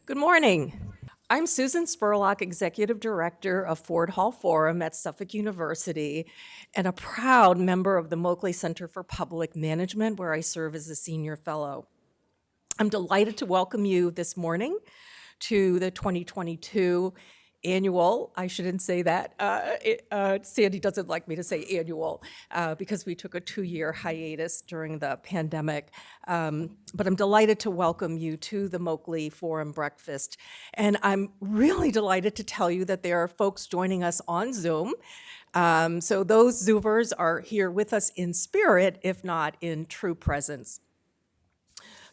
Good morning. I'm Susan Spurlock, Executive Director of Ford Hall Forum at Suffolk University, and a proud member of the Moakley Center for Public Management, where I serve as a senior fellow. I'm delighted to welcome you this morning to the 2022 annual, I shouldn't say that, Sandy doesn't like me to say annual because we took a 2-year hiatus during the pandemic. But I'm delighted to welcome you to the Moakley Forum Breakfast. And I'm really delighted to tell you that there are folks joining us on Zoom. So those Zoomers are here with us in spirit, if not in true presence.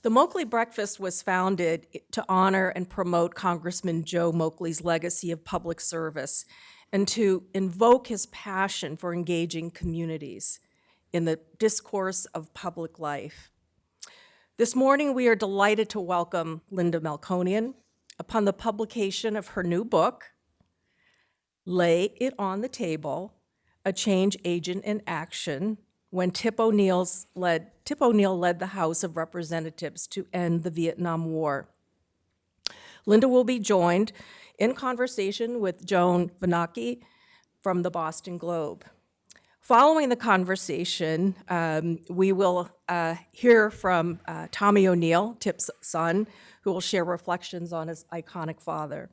The Moakley Breakfast was founded to honor and promote Congressman Joe Moakley's legacy of public service and to invoke his passion for engaging communities in the discourse of public life. This morning, we are delighted to welcome Linda Melconian upon the publication of her new book, Lay It on the Table, A Change Agent in Action, when Tip O'Neill led the House of Representatives to end the Vietnam War. Linda will be joined in conversation with Joan Vanocchi from the Boston Globe. Following the conversation, we will hear from Tommy O'Neill, Tip's son, who will share reflections on his iconic father.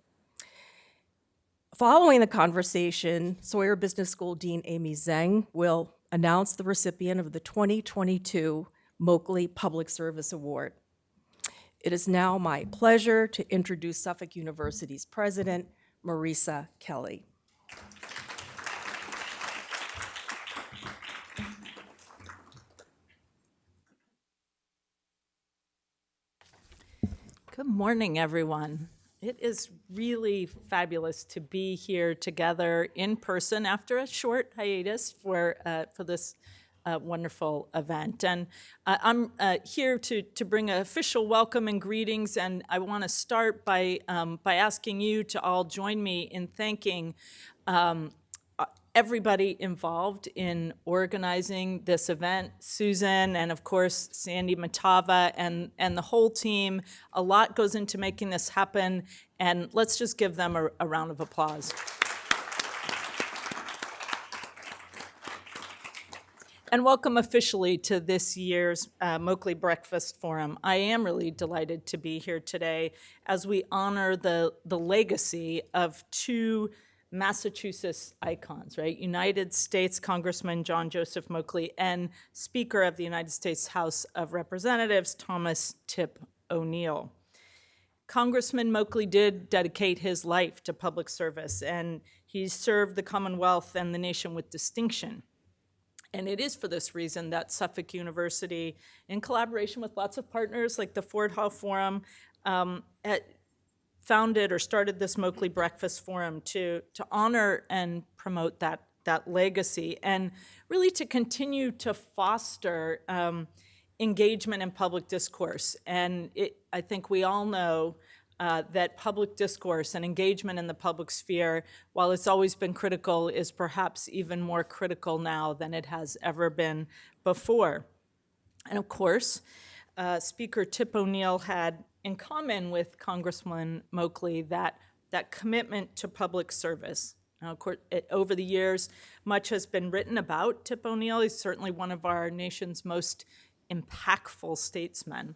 Following the conversation, Sawyer Business School Dean Amy Zheng will announce the recipient of the 2022 Moakley Public Service Award. It is now my pleasure to introduce Suffolk University's president, Marisa Kelly. Good morning, everyone. It is really fabulous to be here together in person after a short hiatus for this wonderful event. And I'm here to bring an official welcome and greetings, and I want to start by asking you to all join me in thanking everybody involved in organizing this event, Susan, and of course, Sandy Matava and the whole team. A lot goes into making this happen, and let's just give them a round of applause. And welcome officially to this year's Moakley Breakfast Forum. I am really delighted to be here today as we honor the legacy of two Massachusetts icons, right? United States Congressman John Joseph Moakley and Speaker of the United States House of Representatives Thomas Tip O'Neill. Congressman Moakley did dedicate his life to public service, and he served the Commonwealth and the nation with distinction. And it is for this reason that Suffolk University, in collaboration with lots of partners like the Ford Hall Forum, founded or started this Moakley Breakfast Forum to honor and promote that legacy and really to continue to foster engagement in public discourse. And I think we all know that public discourse and engagement in the public sphere, while it's always been critical, is perhaps even more critical now than it has ever been before. And of course, Speaker Tip O'Neill had in common with Congressman Moakley that commitment to public service. Now, of course, over the years, much has been written about Tip O'Neill. He's certainly one of our nation's most impactful statesmen.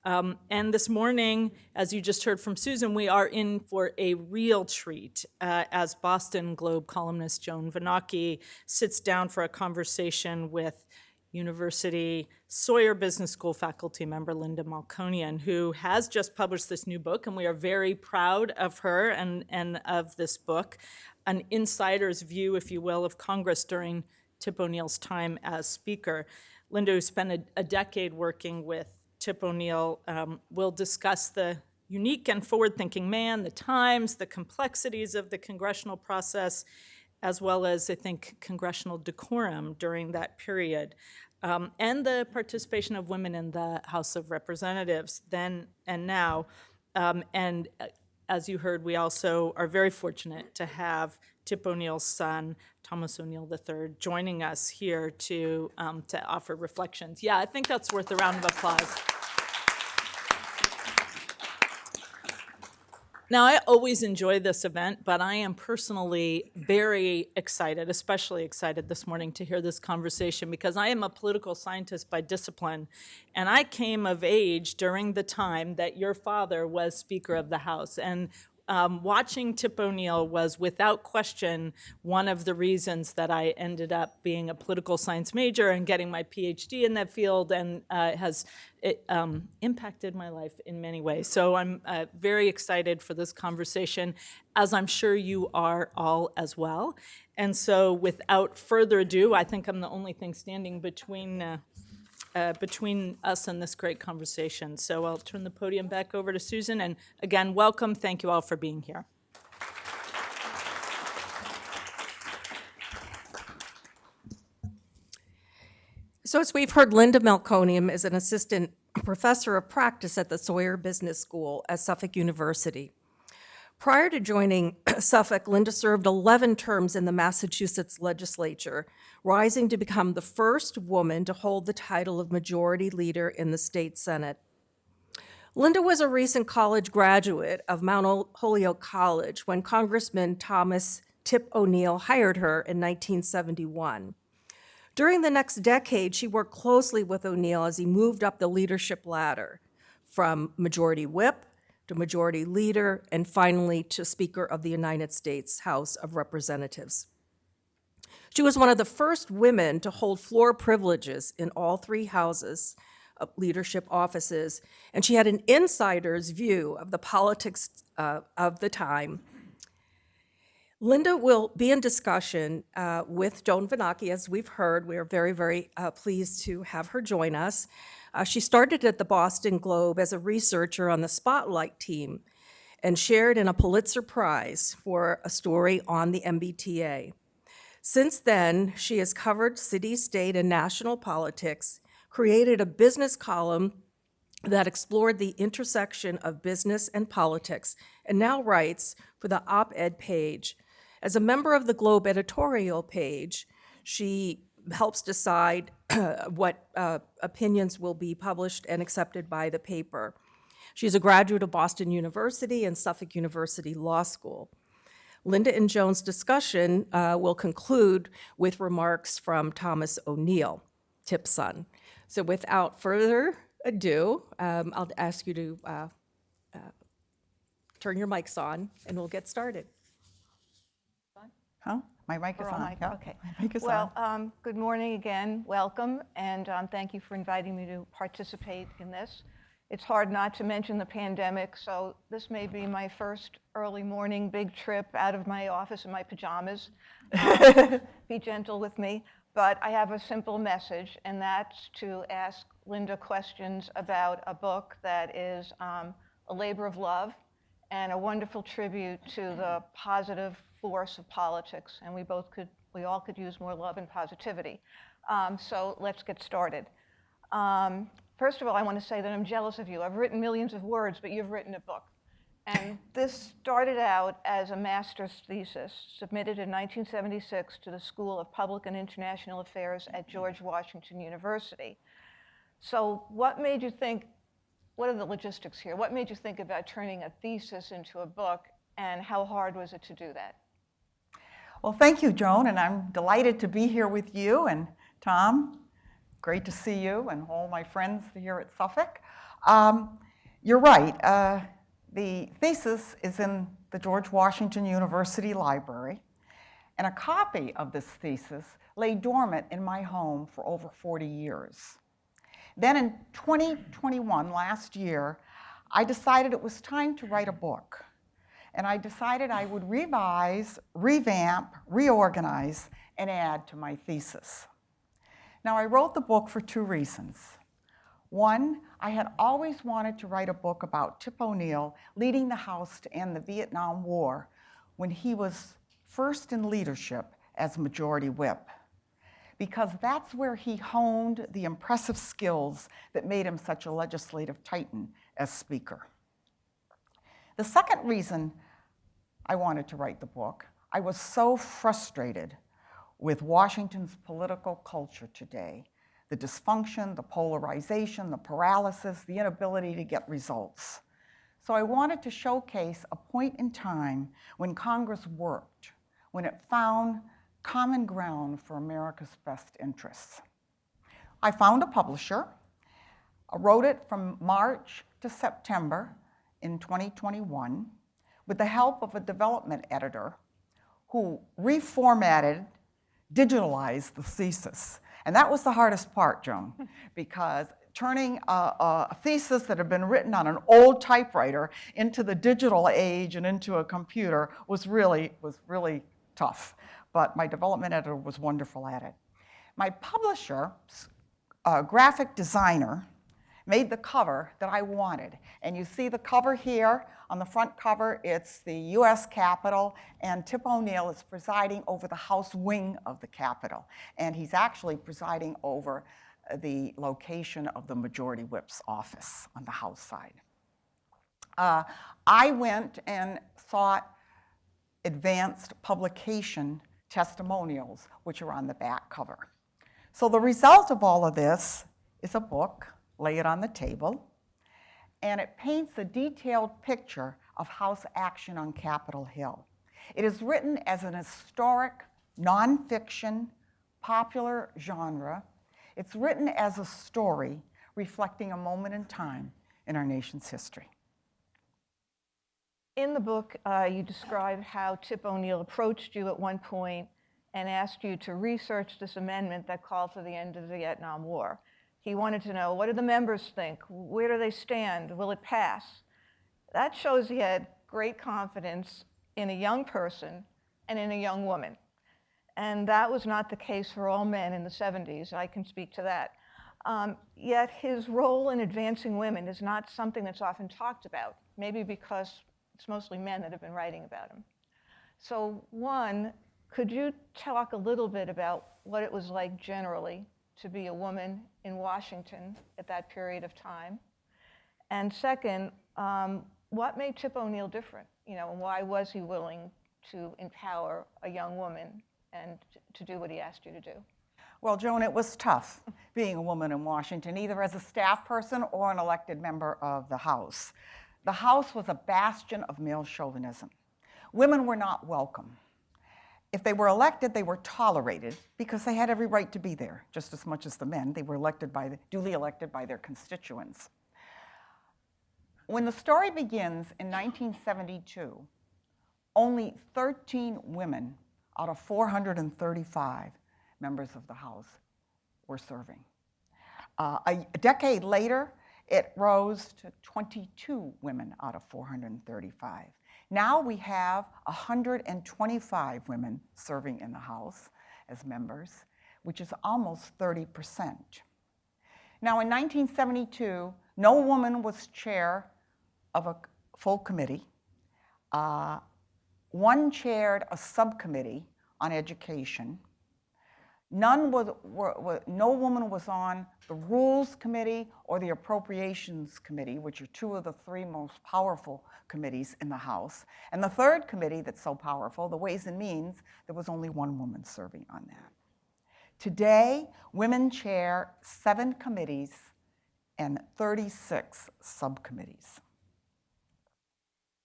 And this morning, as you just heard from Susan, we are in for a real treat as Boston Globe columnist Joan Vanocchi sits down for a conversation with University Sawyer Business School faculty member Linda Melconian, who has just published this new book, and we are very proud of her and of this book, an insider's view, if you will, of Congress during Tip O'Neill's time as Speaker. Linda, who spent a decade working with Tip O'Neill, will discuss the unique and forward-thinking man, the times, the complexities of the congressional process, as well as, I think, congressional decorum during that period, and the participation of women in the House of Representatives then and now. And as you heard, we also are very fortunate to have Tip O'Neill's son, Thomas O'Neill III, joining us here to offer reflections. Yeah, I think that's worth a round of applause. Now, I always enjoy this event, but I am personally very excited, especially excited this morning to hear this conversation because I am a political scientist by discipline, and I came of age during the time that your father was Speaker of the House. And watching Tip O'Neill was, without question, one of the reasons that I ended up being a political science major and getting my PhD in that field, and has impacted my life in many ways. So I'm very excited for this conversation, as I'm sure you are all as well. And so without further ado, I think I'm the only thing standing between us and this great conversation. So I'll turn the podium back over to Susan. And again, welcome. Thank you all for being here. So as we've heard, Linda Melconian is an assistant professor of practice at the Sawyer Business School at Suffolk University. Prior to joining Suffolk, Linda served 11 terms in the Massachusetts legislature, rising to become the first woman to hold the title of majority leader in the state Senate. Linda was a recent college graduate of Mount Holyoke College when Congressman Thomas Tip O'Neill hired her in 1971. During the next decade, she worked closely with O'Neill as he moved up the leadership ladder, from majority whip to majority leader, and finally to Speaker of the United States House of Representatives. She was one of the first women to hold floor privileges in all three houses of leadership offices, and she had an insider's view of the politics of the time. Linda will be in discussion with Joan Vanacchi, as we've heard. We are very, very pleased to have her join us. She started at the Boston Globe as a researcher on the Spotlight team and shared in a Pulitzer Prize for a story on the MBTA. Since then, she has covered city, state, and national politics, created a business column that explored the intersection of business and politics, and now writes for the op-ed page. As a member of the Globe editorial page, she helps decide what opinions will be published and accepted by the paper. She's a graduate of Boston University and Suffolk University Law School. Linda and Joan's discussion will conclude with remarks from Thomas O'Neill, Tip's son. So without further ado, I'll ask you to turn your mics on and we'll get started. Huh? My mic is on. Yeah. Okay. My mic is Well, on. good morning again. Welcome, and thank you for inviting me to participate in this. It's hard not to mention the pandemic, so this may be my first early morning big trip out of my office in my pajamas. Be gentle with me. But I have a simple message, and that's to ask Linda questions about a book that is a labor of love and a wonderful tribute to the positive force of politics, and we all could use more love and positivity. So let's get started. First of all, I want to say that I'm jealous of you. I've written millions of words, but you've written a book. And this started out as a master's thesis submitted in 1976 to the School of Public and International Affairs at George Washington University. So what made you think, what are the logistics here? What made you think about turning a thesis into a book, and how hard was it to do that? Well, thank you, Joan, and I'm delighted to be here with you and Tom. Great to see you and all my friends here at Suffolk. You're right. The thesis is in the George Washington University Library, and a copy of this thesis lay dormant in my home for over 40 years. Then in 2021, last year, I decided it was time to write a book. And I decided I would revise, revamp, reorganize, and add to my thesis. Now, I wrote the book for two reasons. One, I had always wanted to write a book about Tip O'Neill leading the House to end the Vietnam War when he was first in leadership as Majority Whip, because that's where he honed the impressive skills that made him such a legislative titan as Speaker. The second reason I wanted to write the book, I was so frustrated with Washington's political culture today. The dysfunction, the polarization, the paralysis, the inability to get results. So I wanted to showcase a point in time when Congress worked, when it found common ground for America's best interests. I found a publisher. I wrote it from March to September in 2021 with the help of a development editor who reformatted, digitalized the thesis. And that was the hardest part, Joan, because turning a thesis that had been written on an old typewriter into the digital age and into a computer was really tough. But my development editor was wonderful at it. My publisher, graphic designer, made the cover that I wanted. And you see the cover here. On the front cover, it's the US Capitol, and Tip O'Neill is presiding over the House wing of the Capitol. And he's actually presiding over the location of the Majority Whip's office on the House side. I went and sought advanced publication testimonials, which are on the back cover. So the result of all of this is a book. Lay it on the table, and it paints a detailed picture of House action on Capitol Hill. It is written as an historic, nonfiction, popular genre. It's written as a story reflecting a moment in time in our nation's history. In the book, you describe how Tip O'Neill approached you at one point and asked you to research this amendment that called for the end of the Vietnam War. He wanted to know, what do the members think? Where do they stand? Will it pass? That shows he had great confidence in a young person and in a young woman. And that was not the case for all men in the 70s. I can speak to that. Yet his role in advancing women is not something that's often talked about, maybe because it's mostly men that have been writing about him. So one, could you talk a little bit about what it was like generally to be a woman in Washington at that period of time? And second, what made Tip O'Neill different? You know, and why was he willing to empower a young woman and to do what he asked you to do? Well, Joan, it was tough being a woman in Washington, either as a staff person or an elected member of the House. The House was a bastion of male chauvinism. Women were not welcome. If they were elected, they were tolerated because they had every right to be there, just as much as the men. They were duly elected by their constituents. When the story begins in 1972, only 13 women out of 435 members of the House were serving. A decade later, it rose to 22 women out of 435. Now we have 125 women serving in the House as members, which is almost 30%. Now in 1972, no woman was chair of a full committee. One chaired a subcommittee on education. No woman was on the Rules Committee or the Appropriations Committee, which are two of the three most powerful committees in the House. And the third committee that's so powerful, the Ways and Means, there was only one woman serving on that. Today, women chair 7 committees and 36 subcommittees.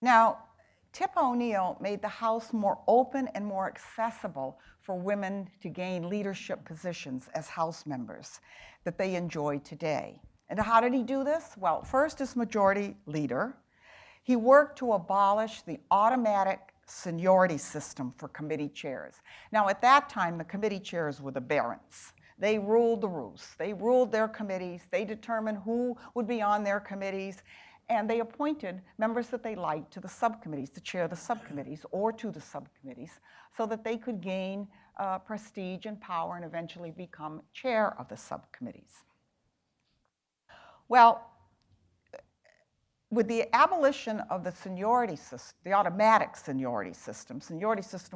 Now, Tip O'Neill made the House more open and more accessible for women to gain leadership positions as House members that they enjoy today. And how did he do this? Well, first as Majority Leader, he worked to abolish the automatic seniority system for committee chairs. Now, at that time, the committee chairs were the barons. They ruled the roost. They ruled their committees. They determined who would be on their committees. And they appointed members that they liked to the subcommittees, to chair the subcommittees or to the subcommittees, so that they could gain prestige and power and eventually become chair of the subcommittees. Well, with the abolition of the seniority system, the automatic seniority system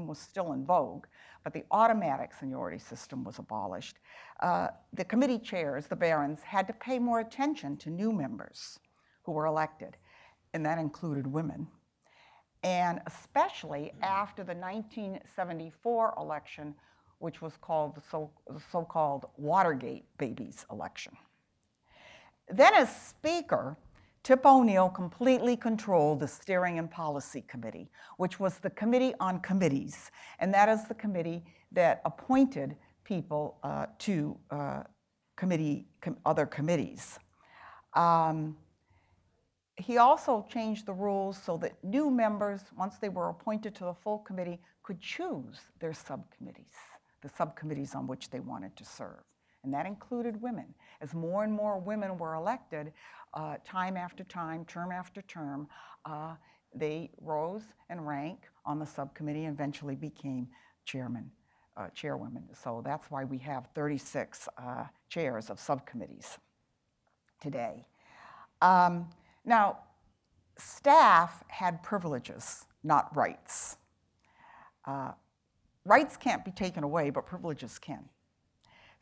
was still in vogue, but the automatic seniority system was abolished. The committee chairs, the barons, had to pay more attention to new members who were elected, and that included women. And especially after the 1974 election, which was called the so-called Watergate babies election. Then as Speaker, Tip O'Neill completely controlled the Steering and Policy Committee, which was the Committee on Committees, and that is the committee that appointed people to other committees. He also changed the rules so that new members, once they were appointed to the full committee, could choose their subcommittees, the subcommittees on which they wanted to serve. And that included women. As more and more women were elected, time after time, term after term, they rose in rank on the subcommittee and eventually became chairwomen. So that's why we have 36 chairs of subcommittees today. Now, staff had privileges, not rights. Rights can't be taken away, but privileges can.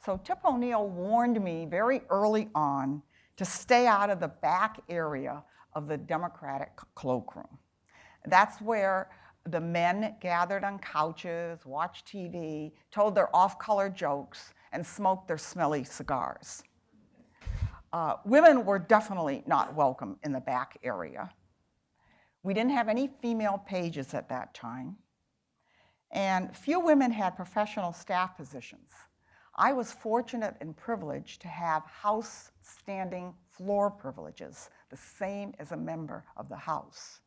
So Tip O'Neill warned me very early on to stay out of the back area of the Democratic cloakroom. That's where the men gathered on couches, watched TV, told their off-color jokes, and smoked their smelly cigars. Women were definitely not welcome in the back area. We didn't have any female pages at that time, and few women had professional staff positions. I was fortunate and privileged to have House standing floor privileges, the same as a member of the House.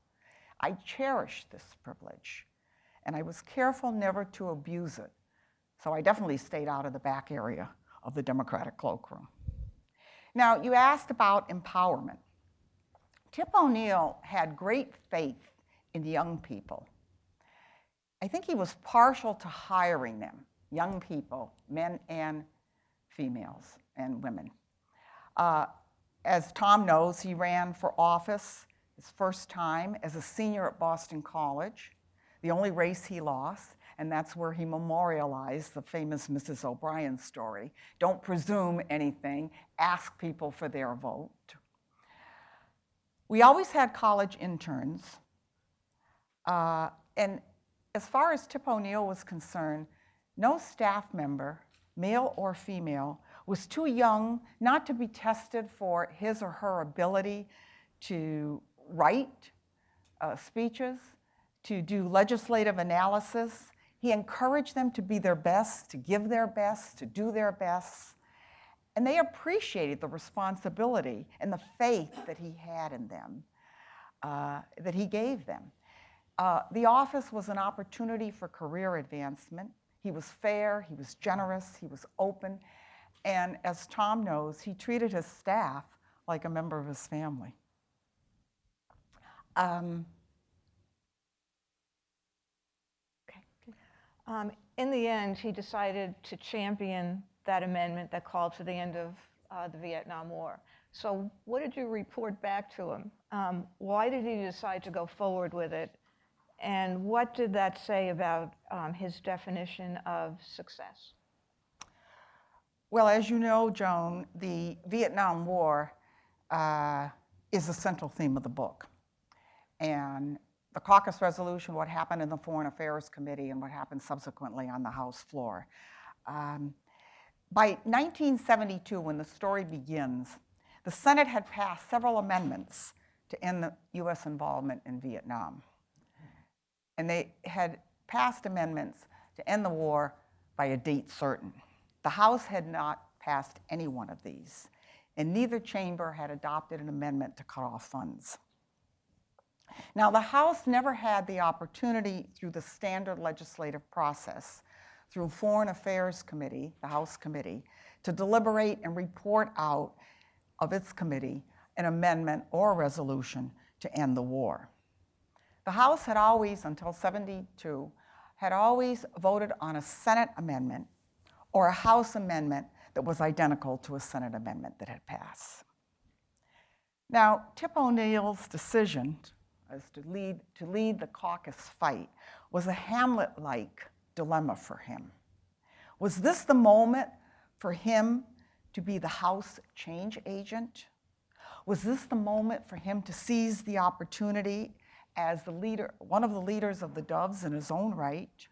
I cherished this privilege, and I was careful never to abuse it, so I definitely stayed out of the back area of the Democratic cloakroom. Now, you asked about empowerment. Tip O'Neill had great faith in young people. I think he was partial to hiring them, young people, men and females and women. As Tom knows, he ran for office his first time as a senior at Boston College, the only race he lost, and that's where he memorialized the famous Mrs. O'Brien story. Don't presume anything, ask people for their vote. We always had college interns, and as far as Tip O'Neill was concerned, no staff member, male or female, was too young not to be tested for his or her ability to write speeches, to do legislative analysis. He encouraged them to be their best, to give their best, to do their best. And they appreciated the responsibility and the faith that he had in them, that he gave them. The office was an opportunity for career advancement. He was fair, he was generous, he was open, and as Tom knows, he treated his staff like a member of his family. In the end, he decided to champion that amendment that called for the end of the Vietnam War. So what did you report back to him? Why did he decide to go forward with it? And what did that say about his definition of success? Well, as you know, Joan, the Vietnam War is the central theme of the book. And the caucus resolution, what happened in the Foreign Affairs Committee, and what happened subsequently on the House floor. By 1972, when the story begins, the Senate had passed several amendments to end the US involvement in Vietnam. And they had passed amendments to end the war by a date certain. The House had not passed any one of these, and neither chamber had adopted an amendment to cut off funds. Now, the House never had the opportunity through the standard legislative process, through Foreign Affairs Committee, the House committee, to deliberate and report out of its committee an amendment or a resolution to end the war. The House had always, until '72, had always voted on a Senate amendment or a House amendment that was identical to a Senate amendment that had passed. Now, Tip O'Neill's decision as to lead the caucus fight was a Hamlet-like dilemma for him. Was this the moment for him to be the House change agent? Was this the moment for him to seize the opportunity as the leader, one of the leaders of the Doves in his own right?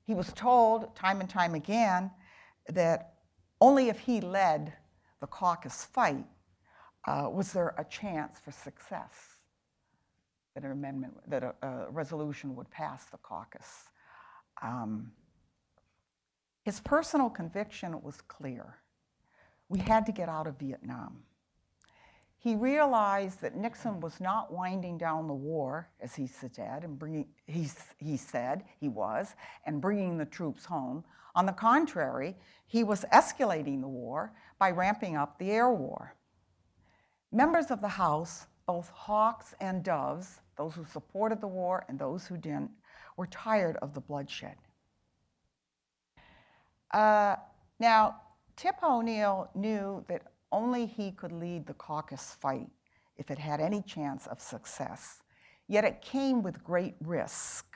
He was told time and time again that only if he led the caucus fight was there a chance for success that an amendment, that a resolution would pass the caucus? His personal conviction was clear. We had to get out of Vietnam. He realized that Nixon was not winding down the war, as he said, and bringing the troops home. On the contrary, he was escalating the war by ramping up the air war. Members of the House, both hawks and doves, those who supported the war and those who didn't, were tired of the bloodshed. Now, Tip O'Neill knew that only he could lead the caucus fight if it had any chance of success, yet it came with great risk.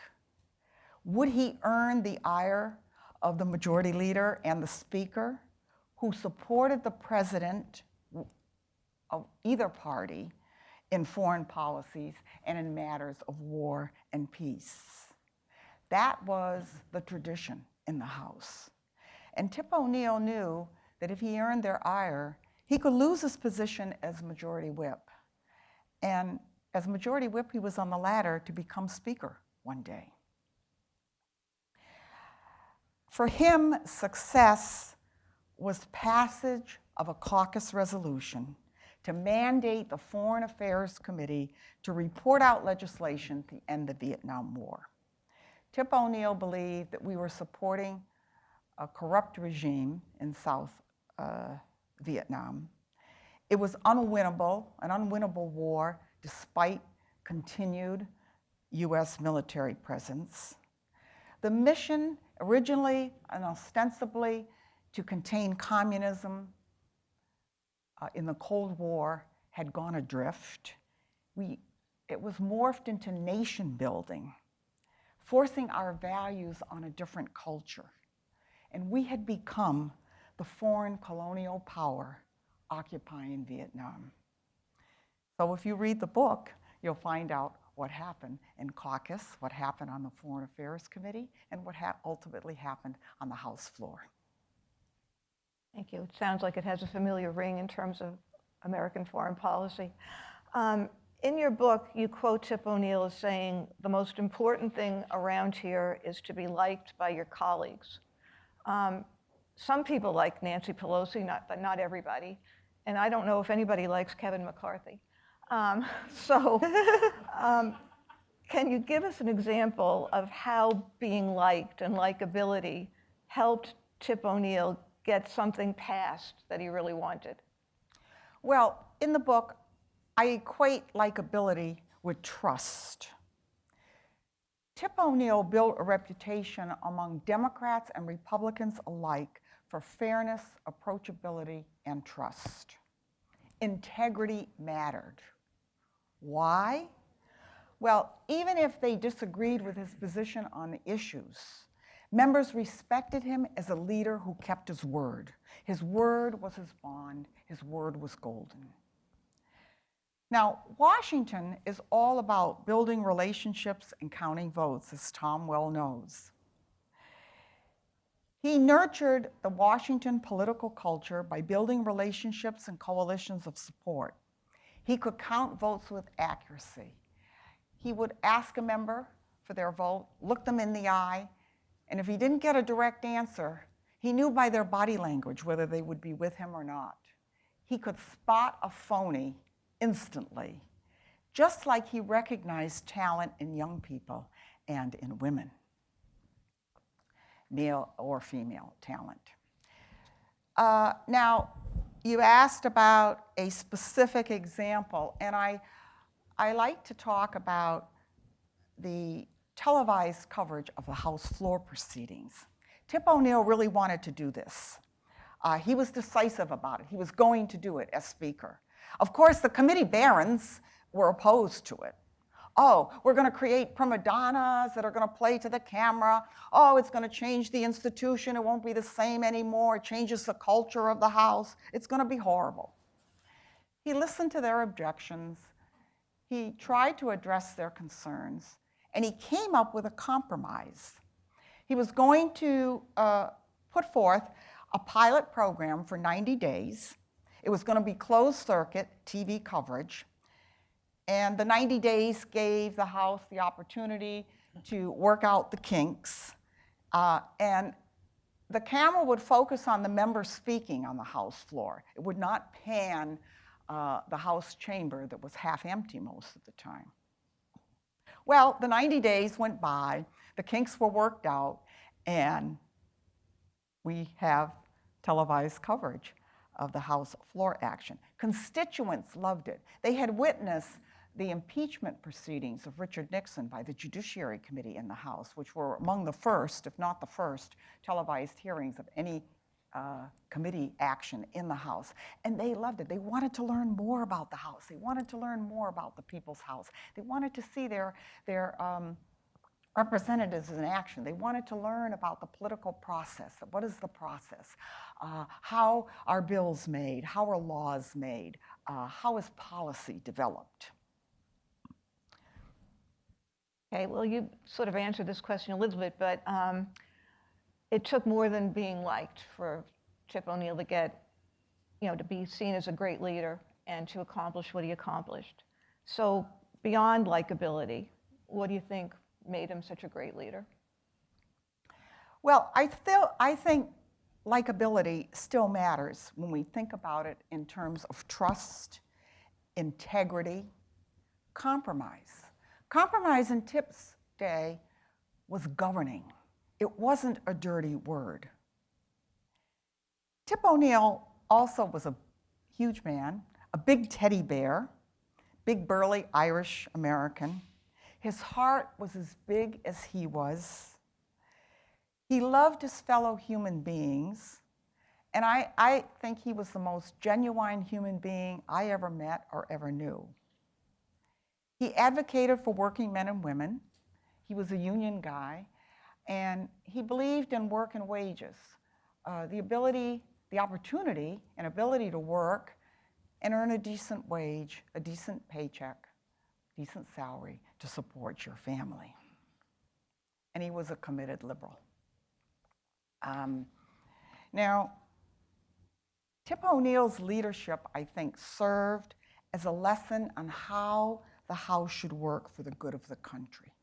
Would he earn the ire of the majority leader and the speaker, who supported the president of either party in foreign policies and in matters of war and peace? That was the tradition in the House. And Tip O'Neill knew that if he earned their ire, he could lose his position as majority whip. And as majority whip, he was on the ladder to become speaker one day. For him, success was passage of a caucus resolution to mandate the Foreign Affairs Committee to report out legislation to end the Vietnam War. Tip O'Neill believed that we were supporting a corrupt regime in South Vietnam. It was an unwinnable war despite continued US military presence. The mission, originally and ostensibly to contain communism in the Cold War, had gone adrift. It was morphed into nation building, forcing our values on a different culture. And we had become the foreign colonial power occupying Vietnam. So if you read the book, you'll find out what happened in caucus, what happened on the Foreign Affairs Committee, and what ultimately happened on the House floor. Thank you. It sounds like it has a familiar ring in terms of American foreign policy. In your book, you quote Tip O'Neill as saying, "The most important thing around here is to be liked by your colleagues." Some people like Nancy Pelosi, but not everybody. And I don't know if anybody likes Kevin McCarthy. Can you give us an example of how being liked and likability helped Tip O'Neill get something passed that he really wanted? Well, in the book, I equate likability with trust. Tip O'Neill built a reputation among Democrats and Republicans alike for fairness, approachability, and trust. Integrity mattered. Why? Well, even if they disagreed with his position on the issues, members respected him as a leader who kept his word. His word was his bond. His word was golden. Now, Washington is all about building relationships and counting votes, as Tom well knows. He nurtured the Washington political culture by building relationships and coalitions of support. He could count votes with accuracy. He would ask a member for their vote, look them in the eye, and if he didn't get a direct answer, he knew by their body language whether they would be with him or not. He could spot a phony instantly, just like he recognized talent in young people and in women, male or female talent. Now, you asked about a specific example, and I like to talk about the televised coverage of the House floor proceedings. Tip O'Neill really wanted to do this. He was decisive about it. He was going to do it as Speaker. Of course, the committee barons were opposed to it. Oh, we're going to create prima donnas that are going to play to the camera. Oh, it's going to change the institution. It won't be the same anymore. It changes the culture of the House. It's going to be horrible. He listened to their objections. He tried to address their concerns, and he came up with a compromise. He was going to put forth a pilot program for 90 days It was going to be closed circuit TV coverage. And the 90 days gave the House the opportunity to work out the kinks. And the camera would focus on the member speaking on the House floor. It would not pan the House chamber that was half empty most of the time. Well, the 90 days went by, the kinks were worked out, and we have televised coverage of the House floor action. Constituents loved it. They had witnessed the impeachment proceedings of Richard Nixon by the Judiciary Committee in the House, which were among the first, if not the first, televised hearings of any committee action in the House. And they loved it. They wanted to learn more about the House. They wanted to learn more about the People's House. They wanted to see their representatives in action. They wanted to learn about the political process. What is the process? How are bills made? How are laws made? How is policy developed? Okay, well, you sort of answered this question a little bit, but it took more than being liked for Tip O'Neill to get, to be seen as a great leader and to accomplish what he accomplished. So beyond likability, what do you think made him such a great leader? Well, I think likability still matters when we think about it in terms of trust, integrity, compromise. Compromise in Tip's day was governing. It wasn't a dirty word. Tip O'Neill also was a huge man, a big teddy bear, big burly Irish American. His heart was as big as he was. He loved his fellow human beings, and I think he was the most genuine human being I ever met or ever knew. He advocated for working men and women. He was a union guy, and he believed in work and wages, the opportunity and ability to work and earn a decent wage, a decent paycheck, decent salary to support your family. And he was a committed liberal. Now, Tip O'Neill's leadership, I think, served as a lesson on how the House should work for the good of the country.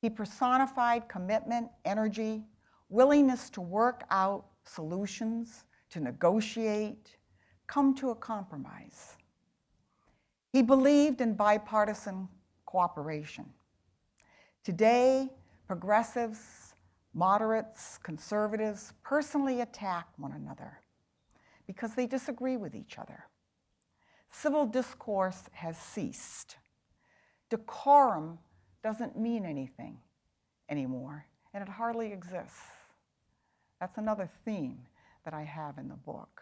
He personified commitment, energy, willingness to work out solutions, to negotiate, come to a compromise. He believed in bipartisan cooperation. Today, progressives, moderates, conservatives personally attack one another because they disagree with each other. Civil discourse has ceased. Decorum doesn't mean anything anymore, and it hardly exists. That's another theme that I have in the book.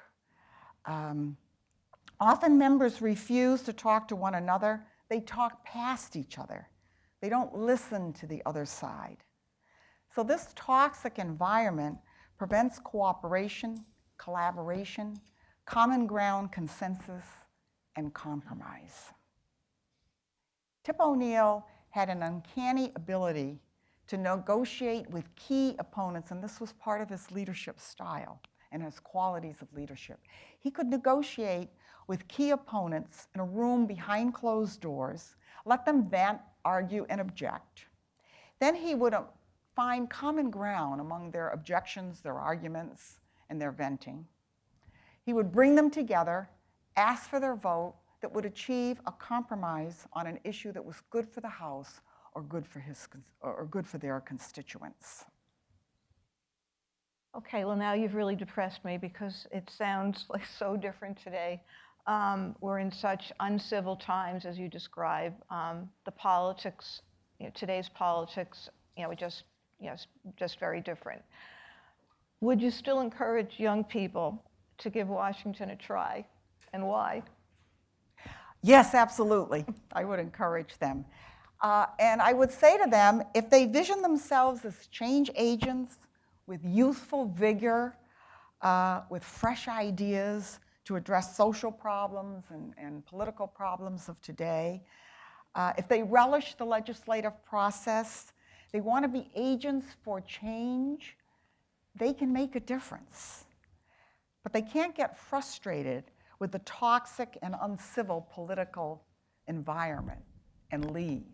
Often members refuse to talk to one another. They talk past each other. They don't listen to the other side. So this toxic environment prevents cooperation, collaboration, common ground consensus, and compromise. Tip O'Neill had an uncanny ability to negotiate with key opponents, and this was part of his leadership style and his qualities of leadership. He could negotiate with key opponents in a room behind closed doors, let them vent, argue, and object. Then he would find common ground among their objections, their arguments, and their venting. He would bring them together, ask for their vote that would achieve a compromise on an issue that was good for the House or good for their constituents. Okay, well now you've really depressed me because it sounds like so different today. We're in such uncivil times, as you describe. The politics, today's politics, just very different. Would you still encourage young people to give Washington a try, and why? Yes, absolutely. I would encourage them. And I would say to them, if they vision themselves as change agents with youthful vigor, with fresh ideas to address social problems and political problems of today, if they relish the legislative process, they want to be agents for change, they can make a difference. but they can't get frustrated with the toxic and uncivil political environment and leave.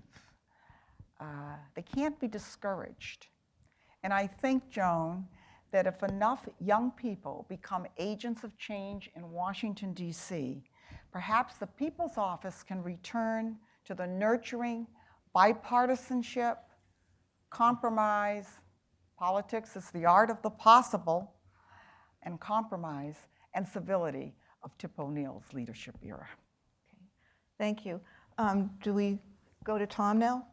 They can't be discouraged. And I think, Joan, that if enough young people become agents of change in Washington, D.C., perhaps the People's Office can return to the nurturing bipartisanship, compromise. Politics is the art of the possible, and compromise and civility of Tip O'Neill's leadership era. Thank you. Do we go to Tom now,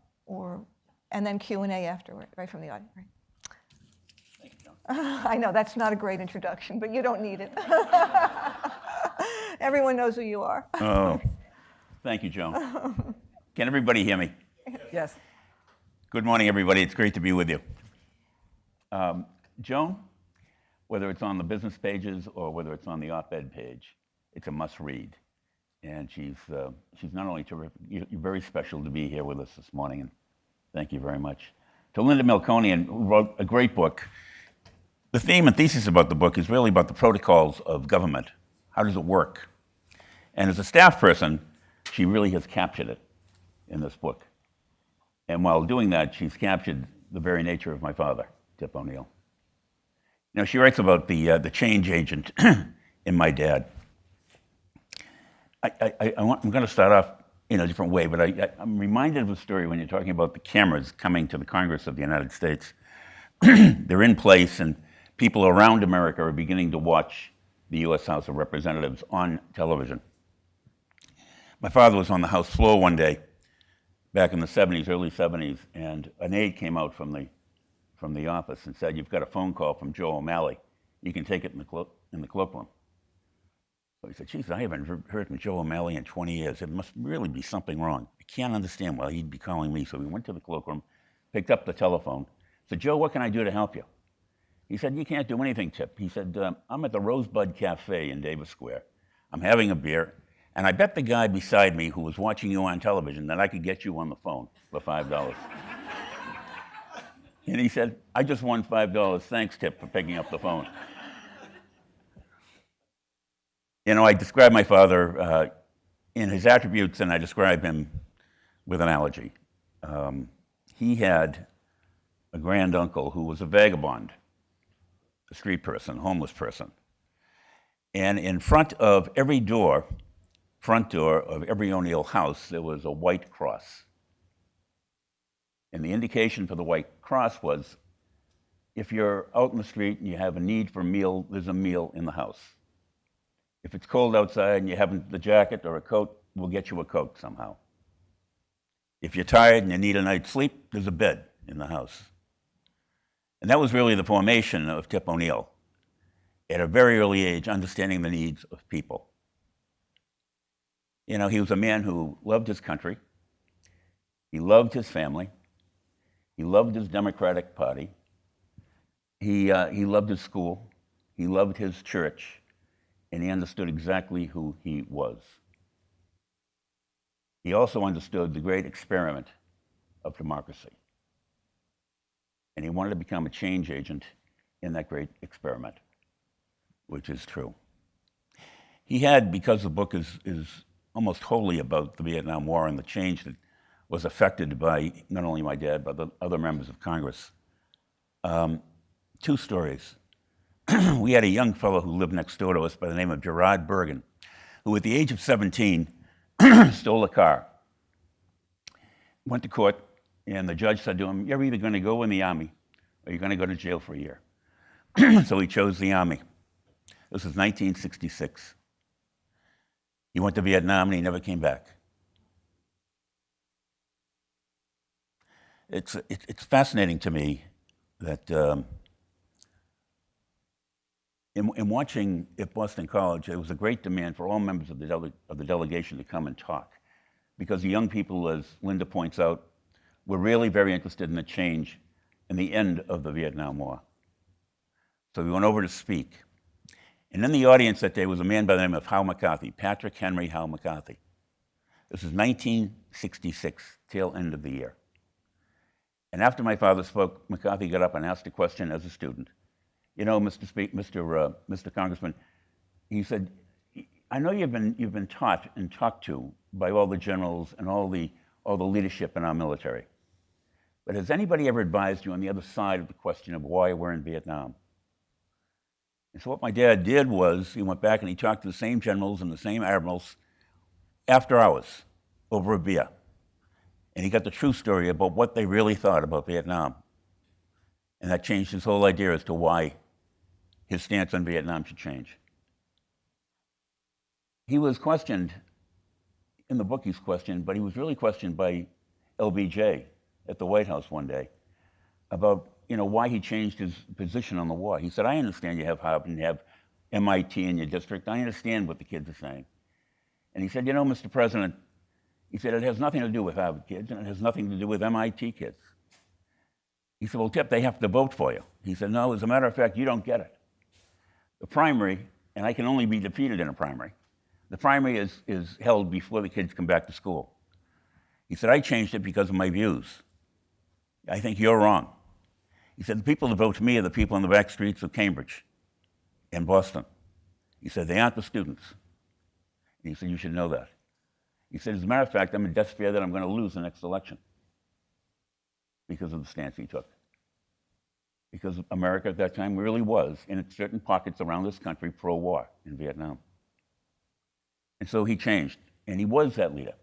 and then Q&A afterward, right from the audience? Right? Thank you, Joan. I know that's not a great introduction, but you don't need it. Everyone knows who you are. Oh, thank you, Joan. Can everybody hear me? Yes. Good morning, everybody. It's great to be with you. Joan, whether it's on the business pages or whether it's on the op-ed page, it's a must-read. And she's not only terrific, you're very special to be here with us this morning, and thank you very much. To Linda Melconian, who wrote a great book. The theme and thesis about the book is really about the protocols of government. How does it work? And as a staff person, she really has captured it in this book. And while doing that, she's captured the very nature of my father, Tip O'Neill. You know, she writes about the change agent in my dad. I'm going to start off in a different way, but I'm reminded of a story when you're talking about the cameras coming to the Congress of the United States. They're in place, and people around America are beginning to watch the U.S. House of Representatives on television. My father was on the House floor one day, back in the 70s, early 70s, and an aide came out from the office and said, "You've got a phone call from Joe O'Malley. You can take it in the cloakroom." So he said, "Geez, I haven't heard from Joe O'Malley in 20 years. It must really be something wrong. I can't understand why he'd be calling me." So we went to the cloakroom, picked up the telephone, said, "Joe, what can I do to help you?" He said, "You can't do anything, Tip." He said, "I'm at the Rosebud Cafe in Davis Square. I'm having a beer, and I bet the guy beside me who was watching you on television that I could get you on the phone for $5. And he said, "I just won $5. Thanks, Tip, for picking up the phone." You know, I describe my father in his attributes, and I describe him with an analogy. He had a granduncle who was a vagabond, a street person, homeless person. And in front of every front door of every O'Neill house, there was a white cross. And the indication for the white cross was, if you're out in the street and you have a need for a meal, there's a meal in the house. If it's cold outside and you haven't the jacket or a coat, we'll get you a coat somehow. If you're tired and you need a night's sleep, there's a bed in the house. And that was really the formation of Tip O'Neill, at a very early age, understanding the needs of people. You know, he was a man who loved his country, he loved his family, he loved his Democratic Party, he loved his school, he loved his church, and he understood exactly who he was. He also understood the great experiment of democracy. And he wanted to become a change agent in that great experiment, which is true. He had, because the book is almost wholly about the Vietnam War and the change that was affected by not only my dad, but the other members of Congress, two stories. We had a young fellow who lived next door to us by the name of Gerard Bergen, who at the age of 17 stole a car, went to court, and the judge said to him, "You're either going to go in the Army or you're going to go to jail for a year." So he chose the Army. This was 1966. He went to Vietnam and he never came back. It's fascinating to me that in watching at Boston College, there was a great demand for all members of the delegation to come and talk, because the young people, as Linda points out, were really very interested in the change and the end of the Vietnam War. So we went over to speak. And in the audience that day was a man by the name of Hal McCarthy, Patrick Henry Hal McCarthy. This is 1966, tail end of the year. And after my father spoke, McCarthy got up and asked a question as a student. "You know, Mr. Congressman, he said, I know you've been taught and talked to by all the generals and all the leadership in our military. But has anybody ever advised you on the other side of the question of why we're in Vietnam? And so what my dad did was he went back and he talked to the same generals and the same admirals after hours over a beer. And he got the true story about what they really thought about Vietnam. And that changed his whole idea as to why his stance on Vietnam should change. He was questioned, in the book he's questioned, but he was really questioned by LBJ at the White House one day about why he changed his position on the war. He said, I understand you have Harvard and you have MIT in your district. I understand what the kids are saying. And he said, Mr. President, he said, it has nothing to do with Harvard kids and it has nothing to do with MIT kids. He said, well, Tip, they have to vote for you. He said, no, as a matter of fact, you don't get it. The primary, and I can only be defeated in a primary, the primary is held before the kids come back to school. He said, I changed it because of my views. I think you're wrong. He said, the people that vote for me are the people on the back streets of Cambridge and Boston. He said, they aren't the students. And he said, you should know that. He said, as a matter of fact, I'm in death fear that I'm going to lose the next election because of the stance he took. Because America at that time really was, in certain pockets around this country, pro-war in Vietnam. And so he changed, and he was that leader.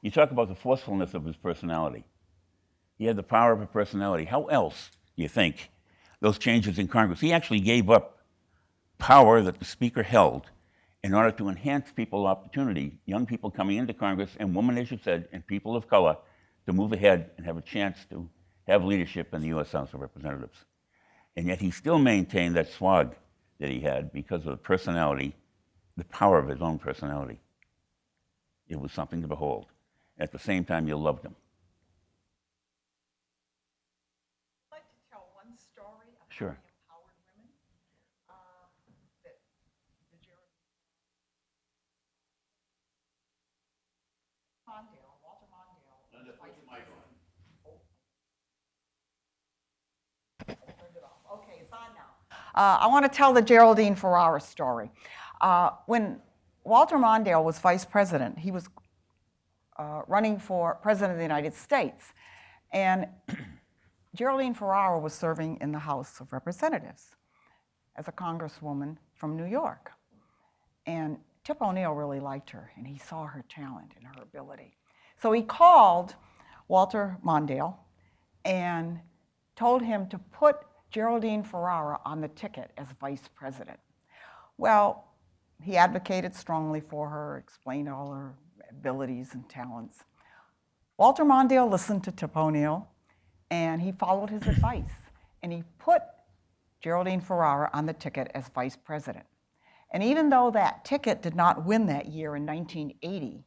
You talk about the forcefulness of his personality. He had the power of a personality. How else do you think those changes in Congress? He actually gave up power that the Speaker held in order to enhance people's opportunity, young people coming into Congress, and women, as you said, and people of color, to move ahead and have a chance to have leadership in the U.S. House of Representatives. And yet he still maintained that swag that he had because of the personality, the power of his own personality. It was something to behold. At the same time, you loved him. I'd like to tell one story of Sure. how he empowered women. That the Walter Mondale, was vice Okay, it's on now. I want to tell the Geraldine Ferrara story. When Walter Mondale was vice president, he was running for president of the United States. And Geraldine Ferrara was serving in the House of Representatives as a congresswoman from New York. And Tip O'Neill really liked her, and he saw her talent and her ability. So he called Walter Mondale and told him to put Geraldine Ferrara on the ticket as vice president. Well, he advocated strongly for her, explained all her abilities and talents. Walter Mondale listened to Tip O'Neill, and he followed his advice, and he put Geraldine Ferrara on the ticket as vice president. And even though that ticket did not win that year in 1980,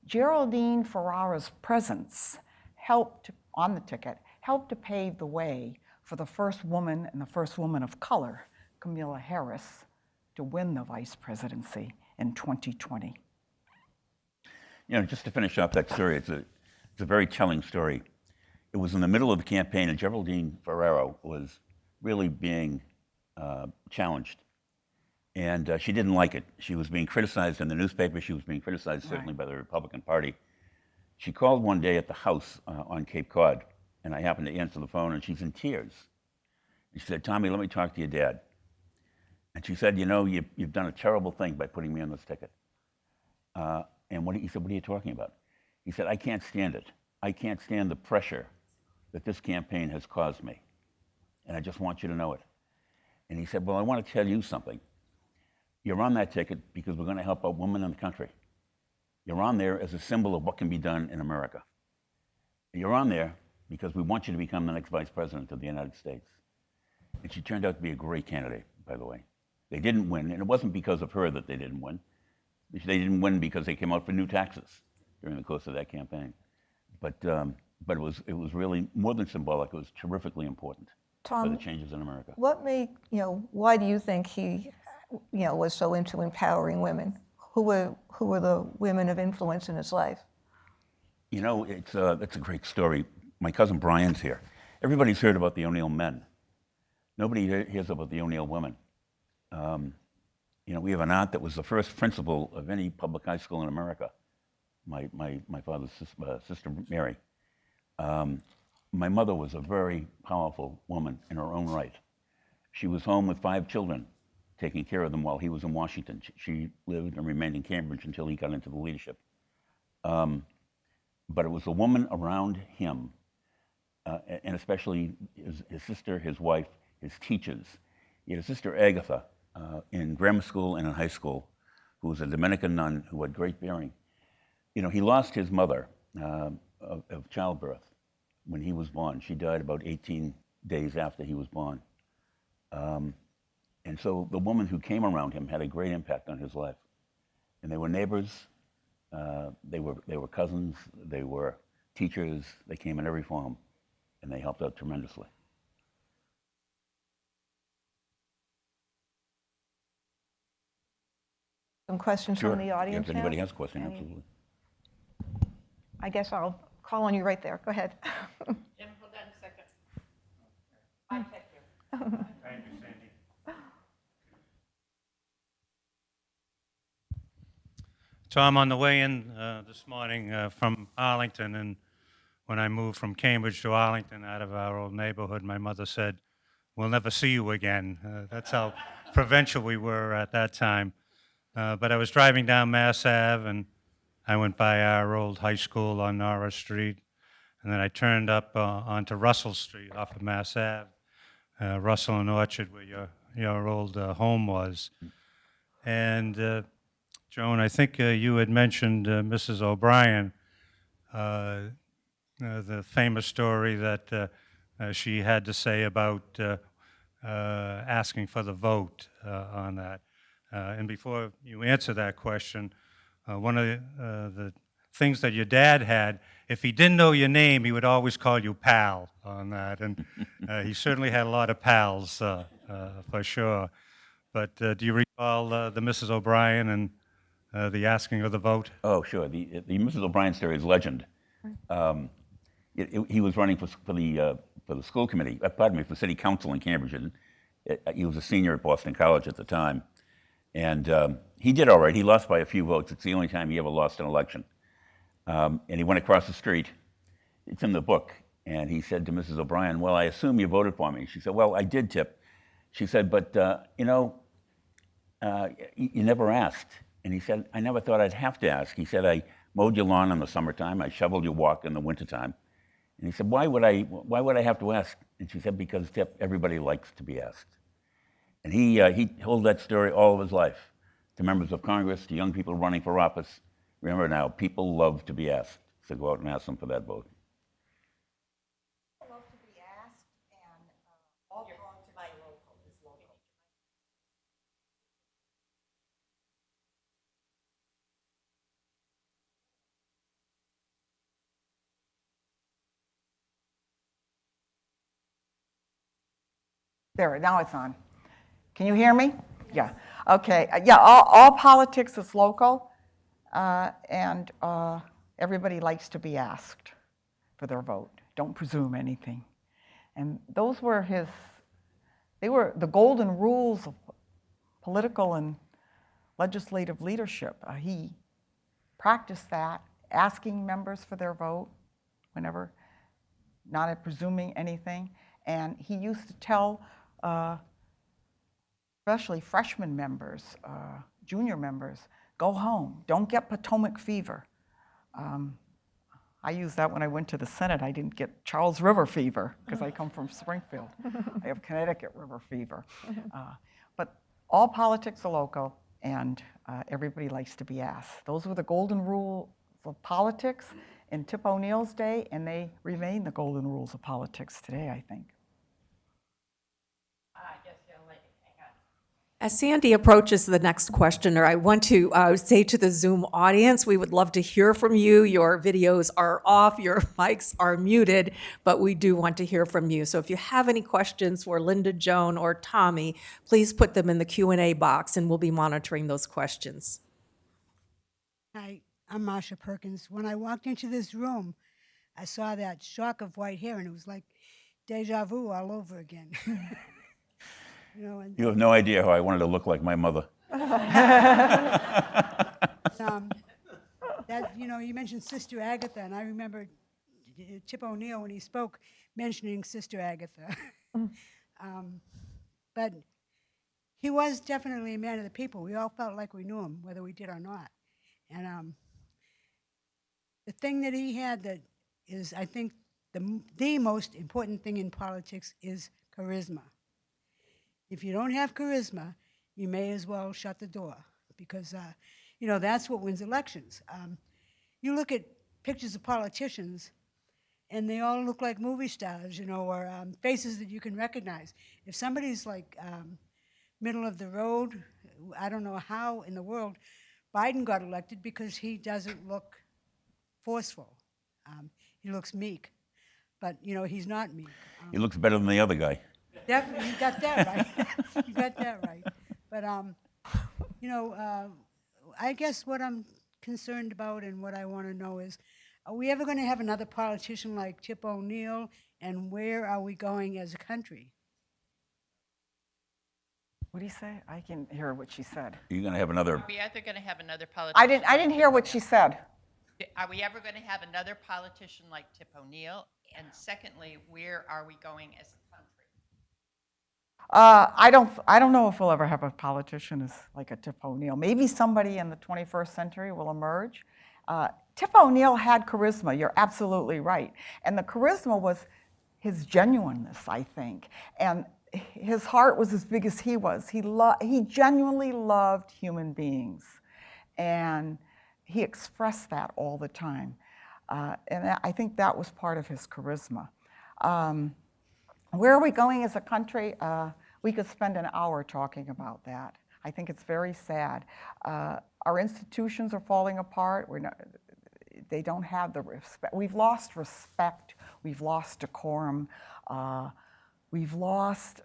Geraldine Ferrara's presence on the ticket helped to pave the way for the first woman and the first woman of color, Kamala Harris, to win the vice presidency in 2020. Just to finish off that story, it's a very telling story. It was in the middle of the campaign, and Geraldine Ferrara was really being challenged. And she didn't like it. She was being criticized in the newspaper. She was being criticized certainly by the Republican Party. She called one day at the house on Cape Cod, and I happened to answer the phone, and she's in tears. And she said, Tommy, let me talk to your dad. And she said, you've done a terrible thing by putting me on this ticket. And he said, what are you talking about? He said, I can't stand it. I can't stand the pressure that this campaign has caused me. And I just want you to know it. And he said, well, I want to tell you something. You're on that ticket because we're going to help out women in the country. You're on there as a symbol of what can be done in America. You're on there because we want you to become the next vice president of the United States. And she turned out to be a great candidate, by the way. They didn't win, and it wasn't because of her that they didn't win. They didn't win because they came out for new taxes during the course of that campaign. But it was really more than symbolic. It was terrifically important for the changes in America. Why do you think he, was so into empowering women? Who were the women of influence in his life? That's a great story. My cousin Brian's here. Everybody's heard about the O'Neill men. Nobody hears about the O'Neill women. You know, we have an aunt that was the first principal of any public high school in America, my father's sister Mary. My mother was a very powerful woman in her own right. She was home with 5 children, taking care of them while he was in Washington. She lived and remained in Cambridge until he got into the leadership. But it was the woman around him, and especially his sister, his wife, his teachers. He had a sister, Agatha, in grammar school and in high school, who was a Dominican nun who had great bearing. You know, he lost his mother of childbirth when he was born. She died about 18 days after he was born. And so the woman who came around him had a great impact on his life. And they were neighbors, they were cousins, they were teachers, they came in every form, and they helped out tremendously. Some questions from the audience If anybody now? has a question, Any- absolutely. I guess I'll call on you right there. Go ahead. Jim, hold on a second. I check you. Thank you, Sandy. Tom, on the way in this morning from Arlington, and when I moved from Cambridge to Arlington out of our old neighborhood, my mother said, "We'll never see you again." That's how provincial we were at that time. But I was driving down Mass Ave, and I went by our old high school on Norris Street, and then I turned up onto Russell Street off of Mass Ave, Russell and Orchard, where your old home was. And Joan, I think you had mentioned Mrs. O'Brien, the famous story that she had to say about asking for the vote on that. And before you answer that question, one of the things that your dad had, if he didn't know your name, he would always call you pal on that. And he certainly had a lot of pals, for sure. But do you recall the Mrs. O'Brien and the asking of the vote? Oh, sure. The Mrs. O'Brien story is legend. He was running for the school committee, for city council in Cambridge. And he was a senior at Boston College at the time. And he did all right. He lost by a few votes. It's the only time he ever lost an election. And he went across the street. It's in the book. And he said to Mrs. O'Brien, "Well, I assume you voted for me." She said, "Well, I did, Tip." She said, "But, you never asked." And he said, "I never thought I'd have to ask." He said, "I mowed your lawn in the summertime. I shoveled your walk in the wintertime." And he said, why would I have to ask?" And she said, "Because, Tip, everybody likes to be asked." And he told that story all of his life to members of Congress, to young people running for office. Remember now, people love to be asked, so go out and ask them for that vote. Love to be asked, and all politics is local. There, now it's on. Can you hear me? Yeah. Okay. Yeah. All politics is local, and everybody likes to be asked for their vote. Don't presume anything. And those were they were the golden rules of political and legislative leadership. He practiced that, asking members for their vote whenever, not presuming anything. And he used to tell, especially freshman members, junior members, go home, don't get Potomac fever. I used that when I went to the Senate. I didn't get Charles River fever because I come from Springfield. I have Connecticut River fever. But all politics are local, and everybody likes to be asked. Those were the golden rules of politics in Tip O'Neill's day, and they remain the golden rules of politics today, I think. As Sandy approaches the next questioner, I want to say to the Zoom audience, we would love to hear from you. Your videos are off, your mics are muted, but we do want to hear from you. So if you have any questions for Linda, Joan, or Tommy, please put them in the Q&A box, and we'll be monitoring those questions. Hi, I'm Marsha Perkins. When I walked into this room, I saw that shock of white hair, and it was like deja vu all over again. You have no idea how I wanted to look like my mother. That, you mentioned Sister Agatha, and I remember Tip O'Neill, when he spoke, mentioning Sister Agatha. But he was definitely a man of the people. We all felt like we knew him, whether we did or not. And the thing that he had that is, I think, the most important thing in politics is charisma. If you don't have charisma, you may as well shut the door, because that's what wins elections. You look at pictures of politicians, and they all look like movie stars, or faces that you can recognize. If somebody's like middle of the road, I don't know how in the world Biden got elected, because he doesn't look forceful. He looks meek, but he's not meek. He looks better than the other guy. Definitely, you got that right. You got that right. But I guess what I'm concerned about and what I want to know is, are we ever going to have another politician like Tip O'Neill, and where are we going as a country? What do you say? I can hear what she said. You're going to have another. Are we ever going to have another politician? I didn't hear what she said. Are we ever going to have another politician like Tip O'Neill? And secondly, where are we going as a country? I don't know if we'll ever have a politician as like a Tip O'Neill. Maybe somebody in the 21st century will emerge. Tip O'Neill had charisma. You're absolutely right. And the charisma was his genuineness, I think. And his heart was as big as he was. He genuinely loved human beings. And he expressed that all the time. And I think that was part of his charisma. Where are we going as a country? We could spend an hour talking about that. I think it's very sad. Our institutions are falling apart. They don't have the respect. We've lost respect. We've lost decorum. We've lost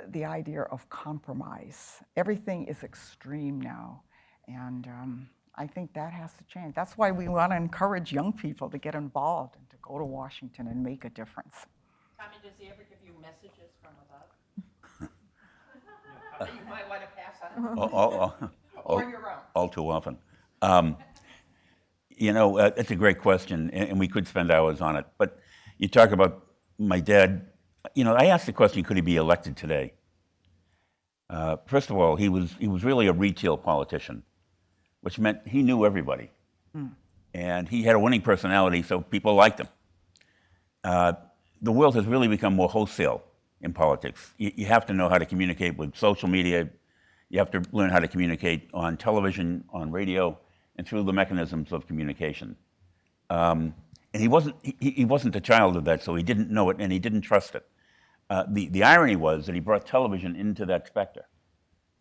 the idea of compromise. Everything is extreme now. And I think that has to change. That's why we want to encourage young people to get involved and to go to Washington and make a difference. Tommy, does he ever give you messages from above? You might want to pass on. Or your own. All too often. It's a great question, and we could spend hours on it. But you talk about my dad. I asked the question, could he be elected today? First of all, he was really a retail politician, which meant he knew everybody. And he had a winning personality, so people liked him. The world has really become more wholesale in politics. You have to know how to communicate with social media. You have to learn how to communicate on television, on radio, and through the mechanisms of communication. And he wasn't a child of that, so he didn't know it and he didn't trust it. The irony was that he brought television into that specter.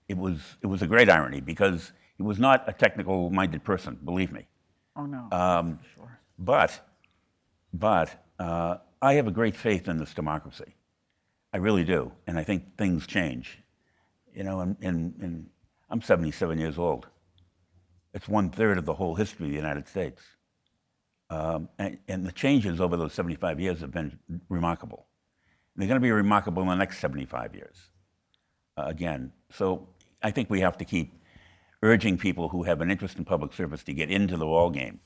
It was a great irony, because he was not a technical-minded person, believe me. Oh, no, for sure. But I have a great faith in this democracy. I really do, and I think things change. And I'm 77 years old. It's 1/3 of the whole history of the United States. And the changes over those 75 years have been remarkable. And they're going to be remarkable in the next 75 years, again. So I think we have to keep urging people who have an interest in public service to get into the ball game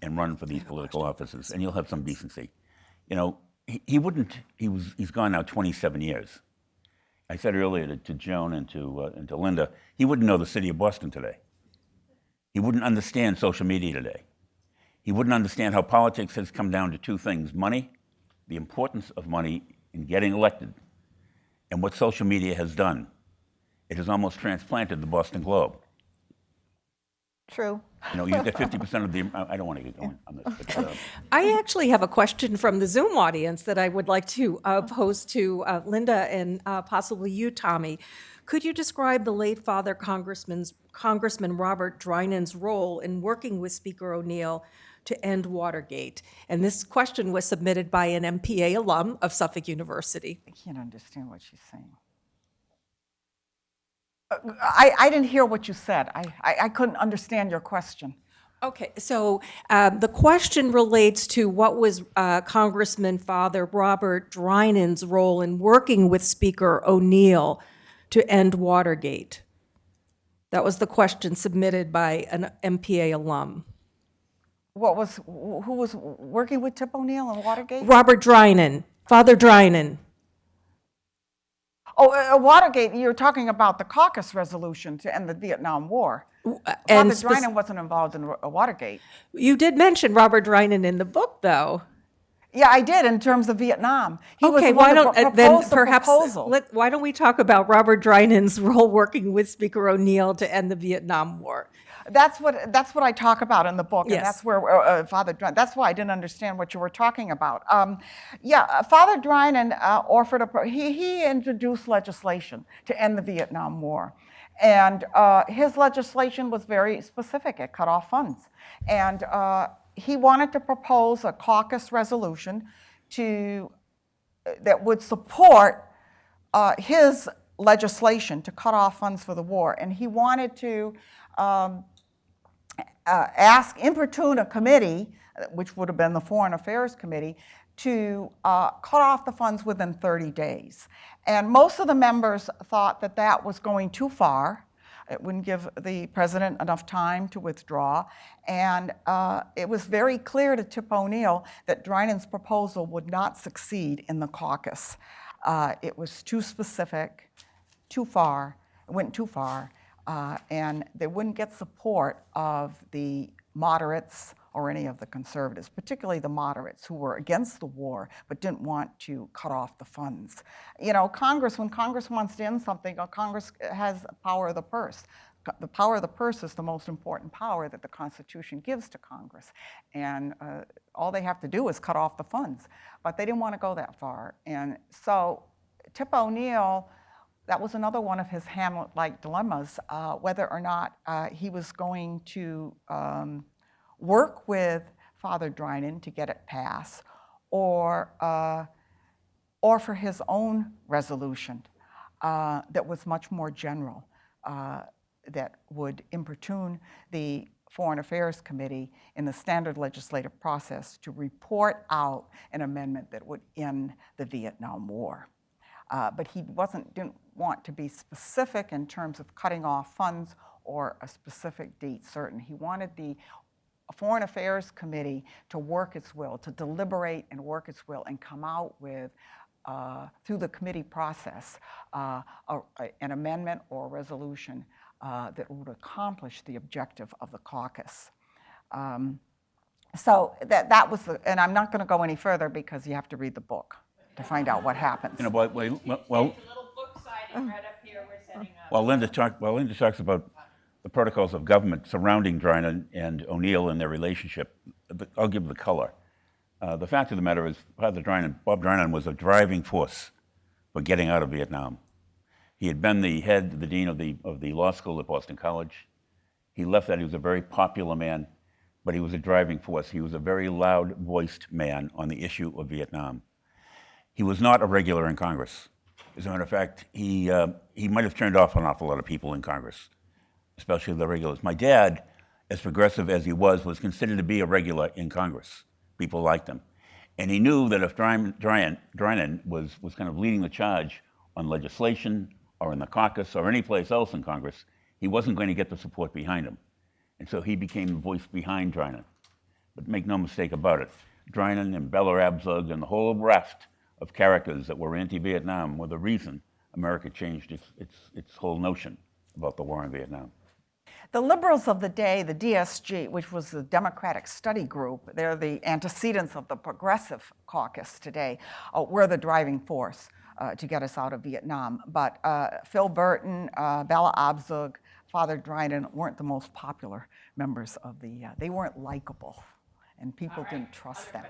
and run for these political offices, and you'll have some decency. He's gone now 27 years. I said earlier to Joan and to Linda, he wouldn't know the city of Boston today. He wouldn't understand social media today. He wouldn't understand how politics has come down to two things: money, the importance of money in getting elected, and what social media has done. It has almost transplanted the Boston Globe. True. You get 50% of the. I don't want to get going on this. But, I actually have a question from the Zoom audience that I would like to pose to Linda and possibly you, Tommy. Could you describe the late Father Congressman Robert Drynan's role in working with Speaker O'Neill to end Watergate? And this question was submitted by an MPA alum of Suffolk University. I can't understand what she's saying. I didn't hear what you said. I couldn't understand your question. Okay, so the question relates to what was Congressman Father Robert Drynan's role in working with Speaker O'Neill to end Watergate? That was the question submitted by an MPA alum. Who was working with Tip O'Neill and Watergate? Robert Drinan, Father Drinan. Oh, Watergate, you're talking about the caucus resolution to end the Vietnam War. Father And Drinan wasn't involved in Watergate. you did mention Robert Drinan in the book, though. Yeah, I did, in terms of Vietnam. He was Okay, the one why that don't then proposed the perhaps proposal. why don't we talk about Robert Drinan's role working with Speaker O'Neill to end the Vietnam War? That's what I talk about in the book, and Yes. that's where Father Drinan. That's why I didn't understand what you were talking about. Father Drinan offered he introduced legislation to end the Vietnam War, and his legislation was very specific. It cut off funds, and he wanted to propose a caucus resolution that would support his legislation to cut off funds for the war, and he wanted to importune a committee, which would have been the Foreign Affairs Committee, to cut off the funds within 30 days. And most of the members thought that that was going too far. It wouldn't give the president enough time to withdraw. And it was very clear to Tip O'Neill that Drinan's proposal would not succeed in the caucus. It was too specific, too far, it went too far. And they wouldn't get support of the moderates or any of the conservatives, particularly the moderates who were against the war but didn't want to cut off the funds. You know, when Congress wants to end something, Congress has power of the purse. The power of the purse is the most important power that the Constitution gives to Congress. And all they have to do is cut off the funds. But they didn't want to go that far. And so Tip O'Neill, that was another one of his Hamlet-like dilemmas, whether or not he was going to work with Father Drinan to get it passed, or for his own resolution that was much more general, that would importune the Foreign Affairs Committee in the standard legislative process to report out an amendment that would end the Vietnam War. But he didn't want to be specific in terms of cutting off funds or a specific date certain. He wanted the Foreign Affairs Committee to work its will, to deliberate and work its will, and come out with, through the committee process, an amendment or a resolution that would accomplish the objective of the caucus. So that was and I'm not going to go any further because you have to read the book to find out what happens. You know, A little book signing right up here we're setting up. while Linda talks about the protocols of government surrounding Drinan and O'Neill and their relationship, I'll give the color. The fact of the matter is, Bob Drinan was a driving force for getting out of Vietnam. He had been the dean of the law school at Boston College. He left that. He was a very popular man, but he was a driving force. He was a very loud-voiced man on the issue of Vietnam. He was not a regular in Congress. As a matter of fact, he might have turned off an awful lot of people in Congress, especially the regulars. My dad, as progressive as he was considered to be a regular in Congress. People liked him. And he knew that if Drinan was kind of leading the charge on legislation or in the caucus or any place else in Congress, he wasn't going to get the support behind him. And so he became the voice behind Drinan. But make no mistake about it, Drinan and Bella Abzug and the whole raft of characters that were anti-Vietnam were the reason America changed its whole notion about the war in Vietnam. The liberals of the day, the DSG, which was the Democratic Study Group, they're the antecedents of the Progressive Caucus today, were the driving force to get us out of Vietnam. But Phil Burton, Bella Abzug, Father Drinan weren't the most popular members of they weren't likable, and people didn't trust them.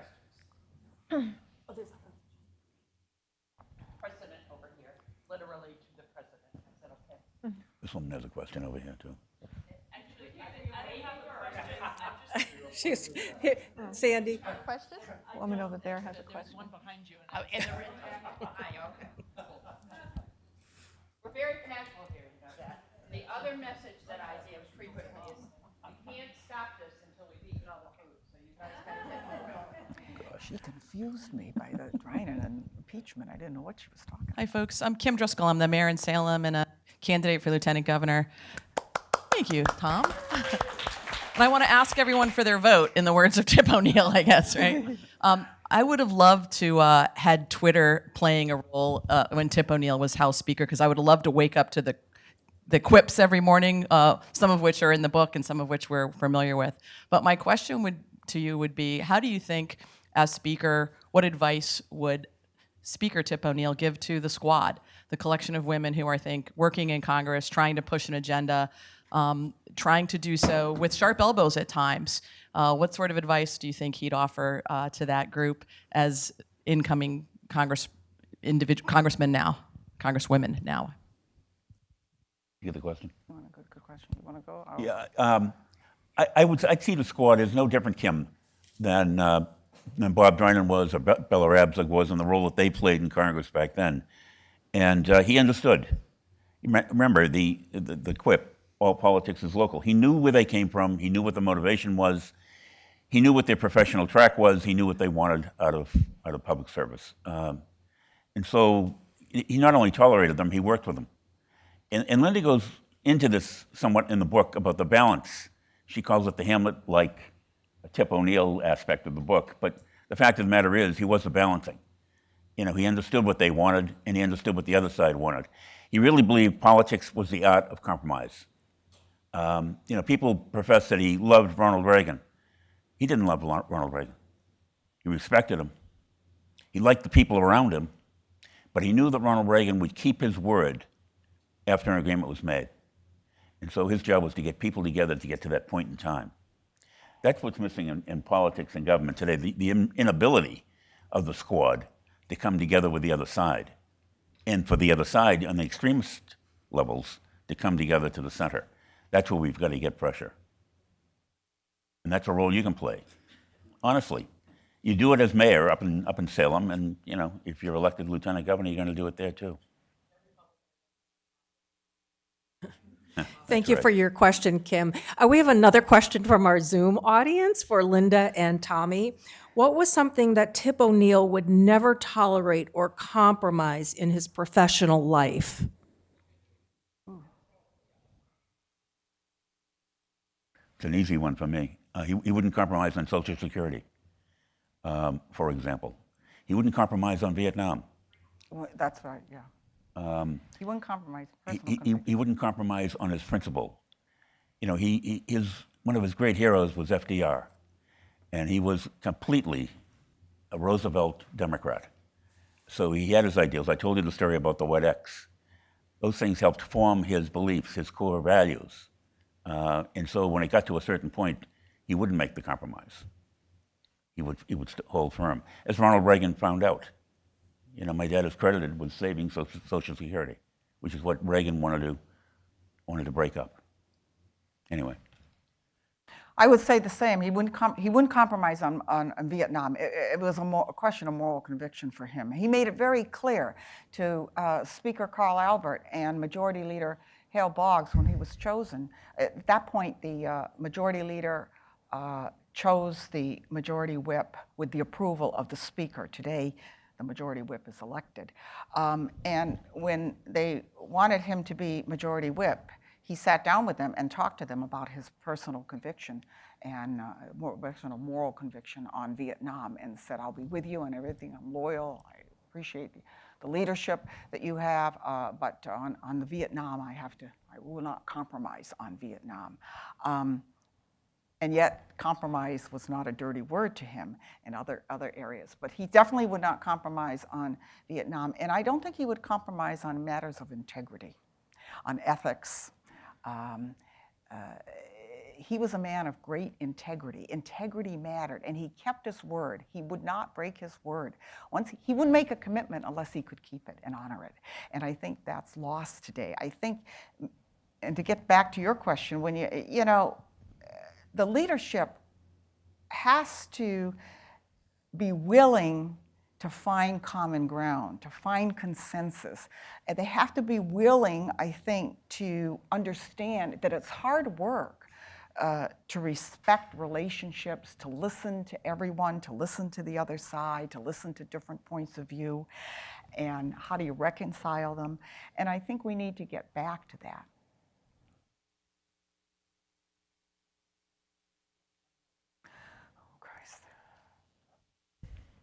President over here, literally to the president. Is that okay? This woman has a question over here, too. She's Sandy. Question? Let me know that there has a question. One behind you. Oh, and the written behind you. Okay. Cool. We're very casual here, you know that. The other message that I give frequently is you can't stop this until we've eaten all the food. So you guys gotta get it. She confused me by the Drinan and impeachment. I didn't know what she was talking about. Hi, folks. I'm Kim Driscoll. I'm the mayor in Salem and a candidate for lieutenant governor. Thank you, Tom. And I want to ask everyone for their vote, in the words of Tip O'Neill, I guess, right? I would have loved to had Twitter playing a role when Tip O'Neill was House Speaker, because I would have loved to wake up to the quips every morning, some of which are in the book and some of which we're familiar with. But my question to you would be, how do you think, as Speaker, what advice would Speaker Tip O'Neill give to the squad, the collection of women who are, I think, working in Congress, trying to push an agenda, trying to do so with sharp elbows at times? What sort of advice do you think he'd offer to that group as incoming congressmen now, congresswomen now? You get the question? Good question. You want to go? Yeah, I'd see the squad as no different, Kim, than Bob Drinan was or Bella Rabzug was in the role that they played in Congress back then. And he understood. Remember the quip, all politics is local. He knew where they came from. He knew what the motivation was. He knew what their professional track was. He knew what they wanted out of public service. And so he not only tolerated them, he worked with them. And Linda goes into this somewhat in the book about the balance. She calls it the Hamlet-like Tip O'Neill aspect of the book. But the fact of the matter is, he was the balancing. You know, he understood what they wanted, and he understood what the other side wanted. He really believed politics was the art of compromise. You know, people profess that he loved Ronald Reagan. He didn't love Ronald Reagan. He respected him. He liked the people around him, but he knew that Ronald Reagan would keep his word after an agreement was made. And so his job was to get people together to get to that point in time. That's what's missing in politics and government today, the inability of the squad to come together with the other side. And for the other side, on the extremist levels, to come together to the center. That's where we've got to get pressure. And that's a role you can play. Honestly, you do it as mayor up in Salem, and you know, if you're elected lieutenant governor, you're going to do it there too. Thank you for your question, Kim. We have another question from our Zoom audience for Linda and Tommy. What was something that Tip O'Neill would never tolerate or compromise in his professional life? It's an easy one for me. He wouldn't compromise on Social Security, for example. He wouldn't compromise on Vietnam. Well, that's right, yeah. He wouldn't compromise. He wouldn't compromise on his principle. You know, one of his great heroes was FDR, and he was completely a Roosevelt Democrat. So he had his ideals. I told you the story about the White X. Those things helped form his beliefs, his core values. And so when it got to a certain point, he wouldn't make the compromise. He would hold firm, as Ronald Reagan found out. You know, my dad is credited with saving Social Security, which is what Reagan wanted to break up. Anyway. I would say the same. He wouldn't compromise on Vietnam. It was a question of moral conviction for him. He made it very clear to Speaker Carl Albert and Majority Leader Hale Boggs when he was chosen. At that point, the Majority Leader chose the Majority Whip with the approval of the Speaker. Today, the Majority Whip is elected. And when they wanted him to be Majority Whip, he sat down with them and talked to them about his personal conviction and personal moral conviction on Vietnam, and said, I'll be with you on everything. I'm loyal. I appreciate the leadership that you have, but on the Vietnam, I will not compromise on Vietnam. And yet, compromise was not a dirty word to him in other areas. But he definitely would not compromise on Vietnam. And I don't think he would compromise on matters of integrity, on ethics. He was a man of great integrity. Integrity mattered, and he kept his word. He would not break his word. He wouldn't make a commitment unless he could keep it and honor it. And I think that's lost today. I think, and to get back to your question, when you know, the leadership has to be willing to find common ground, to find consensus. And they have to be willing, I think, to understand that it's hard work to respect relationships, to listen to everyone, to listen to the other side, to listen to different points of view, and how do you reconcile them? And I think we need to get back to that.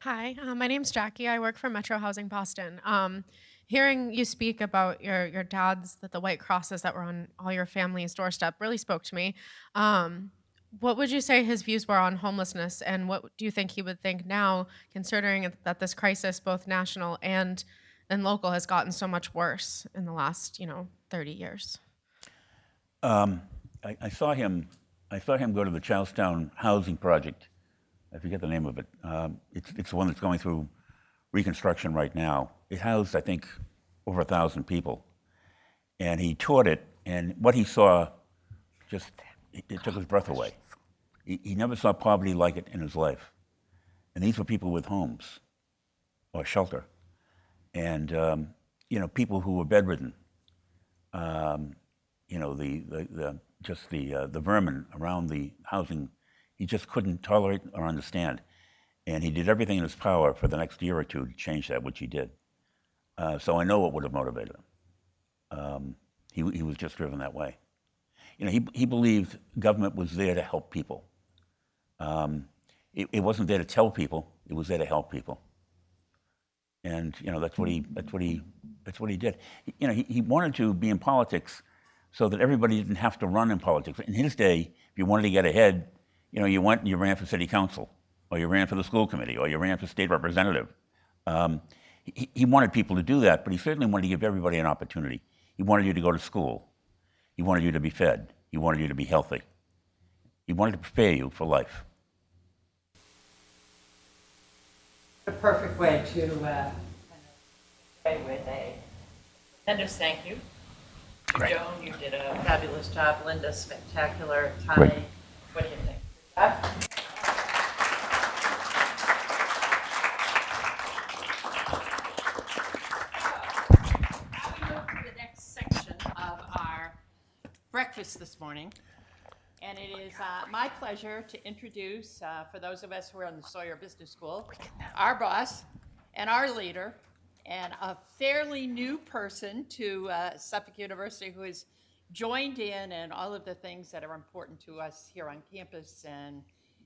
Hi, my name's Jackie. I work for Metro Housing Boston. Hearing you speak about your dad's, that the white crosses that were on all your family's doorstep really spoke to me. What would you say his views were on homelessness, and what do you think he would think now, considering that this crisis, both national and local, has gotten so much worse in the last, 30 years? I saw him. I saw him go to the Charlestown Housing Project. I forget the name of it. It's the one that's going through reconstruction right now. It housed, I think, over 1,000 people, and he toured it. And what he saw, just it took his breath away. He never saw poverty like it in his life. And these were people with homes or shelter, and people who were bedridden. The vermin around the housing, he just couldn't tolerate or understand. And he did everything in his power for the next year or two to change that, which he did. So I know what would have motivated him. He was just driven that way. He believed government was there to help people. It wasn't there to tell people, it was there to help people. And that's what he did. He wanted to be in politics so that everybody didn't have to run in politics. In his day, if you wanted to get ahead, you went and you ran for city council, or you ran for the school committee, or you ran for state representative. He wanted people to do that, but he certainly wanted to give everybody an opportunity. He wanted you to go to school. He wanted you to be fed. He wanted you to be healthy. He wanted to prepare you for life. A perfect way to with a tremendous thank you. Great. Joan, you did a fabulous job. Linda, spectacular. Tommy, Great. what do you think? Good job? Now we move to the next section of our breakfast this morning. And it is my pleasure to introduce, for those of us who are in the Sawyer Business School, our boss and our leader, and a fairly new person to Suffolk University who has joined in all of the things that are important to us here on campus and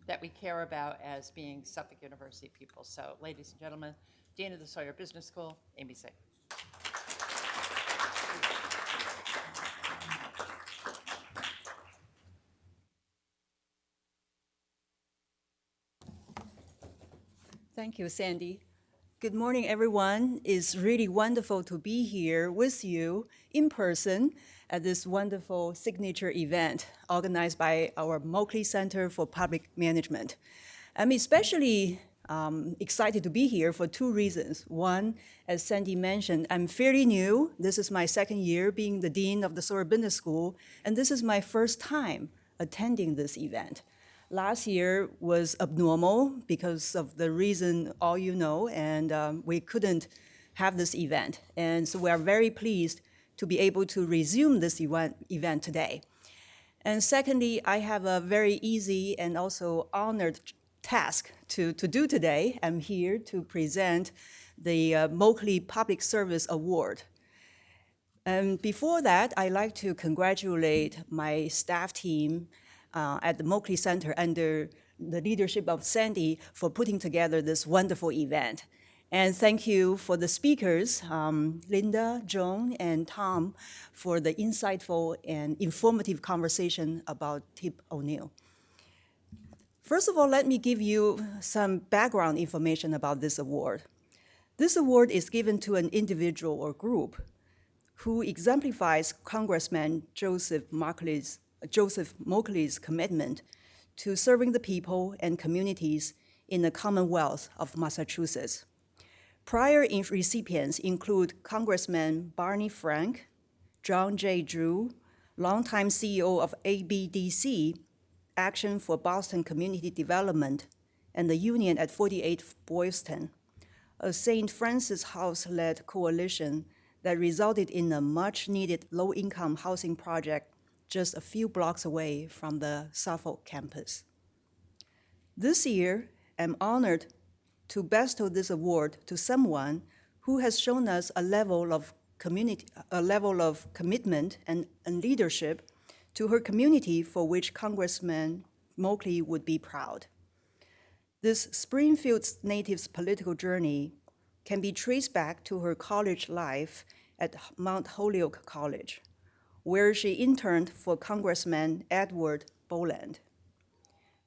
that we care about as being Suffolk University people. So, ladies and gentlemen, Dean of the Sawyer Business School, Amy Zig. Thank you, Sandy. Good morning, everyone. It's really wonderful to be here with you in person at this wonderful signature event organized by our Melconian Center for Public Management. I'm especially excited to be here for two reasons. One, as Sandy mentioned, I'm fairly new. This is my second year being the Dean of the Sawyer Business School, and this is my first time attending this event. Last year was abnormal because of the reason all you know, and we couldn't have this event. And so we are very pleased to be able to resume this event today. And secondly, I have a very easy and also honored task to do today. I'm here to present the Melconian Public Service Award. And before that, I'd like to congratulate my staff team at the Melconian Center under the leadership of Sandy for putting together this wonderful event. And thank you for the speakers, Linda, Joan, and Tom, for the insightful and informative conversation about Tip O'Neill. First of all, let me give you some background information about this award. This award is given to an individual or group who exemplifies Congressman Joseph Melconian's commitment to serving the people and communities in the Commonwealth of Massachusetts. Prior recipients include Congressman Barney Frank, John J. Drew, longtime CEO of ABDC, Action for Boston Community Development, and the Union at 48 Boylston, a St. Francis House-led coalition that resulted in a much-needed low-income housing project just a few blocks away from the Suffolk campus. This year, I'm honored to bestow this award to someone who has shown us a level of commitment and leadership to her community for which Congressman Melconian would be proud. This Springfield native's political journey can be traced back to her college life at Mount Holyoke College, where she interned for Congressman Edward Boland.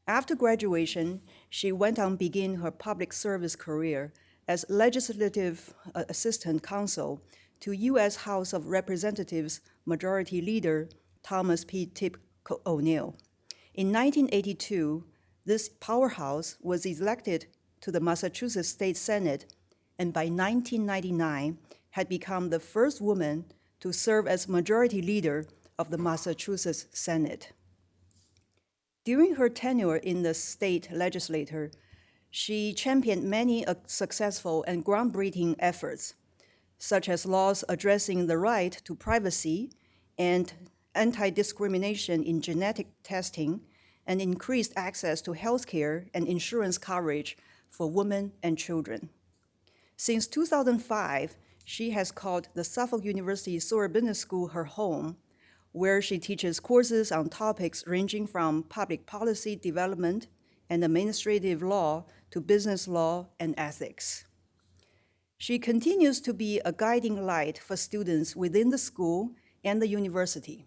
After graduation, she went on to begin her public service career as legislative assistant counsel to U.S. House of Representatives Majority Leader Thomas P. Tip O'Neill. In 1982, this powerhouse was elected to the Massachusetts State Senate, and by 1999 had become the first woman to serve as Majority Leader of the Massachusetts Senate. During her tenure in the state legislature, she championed many successful and groundbreaking efforts, such as laws addressing the right to privacy and anti-discrimination in genetic testing, and increased access to health care and insurance coverage for women and children. Since 2005, she has called the Suffolk University Sawyer Business School her home, where she teaches courses on topics ranging from public policy development and administrative law to business law and ethics. She continues to be a guiding light for students within the school and the university.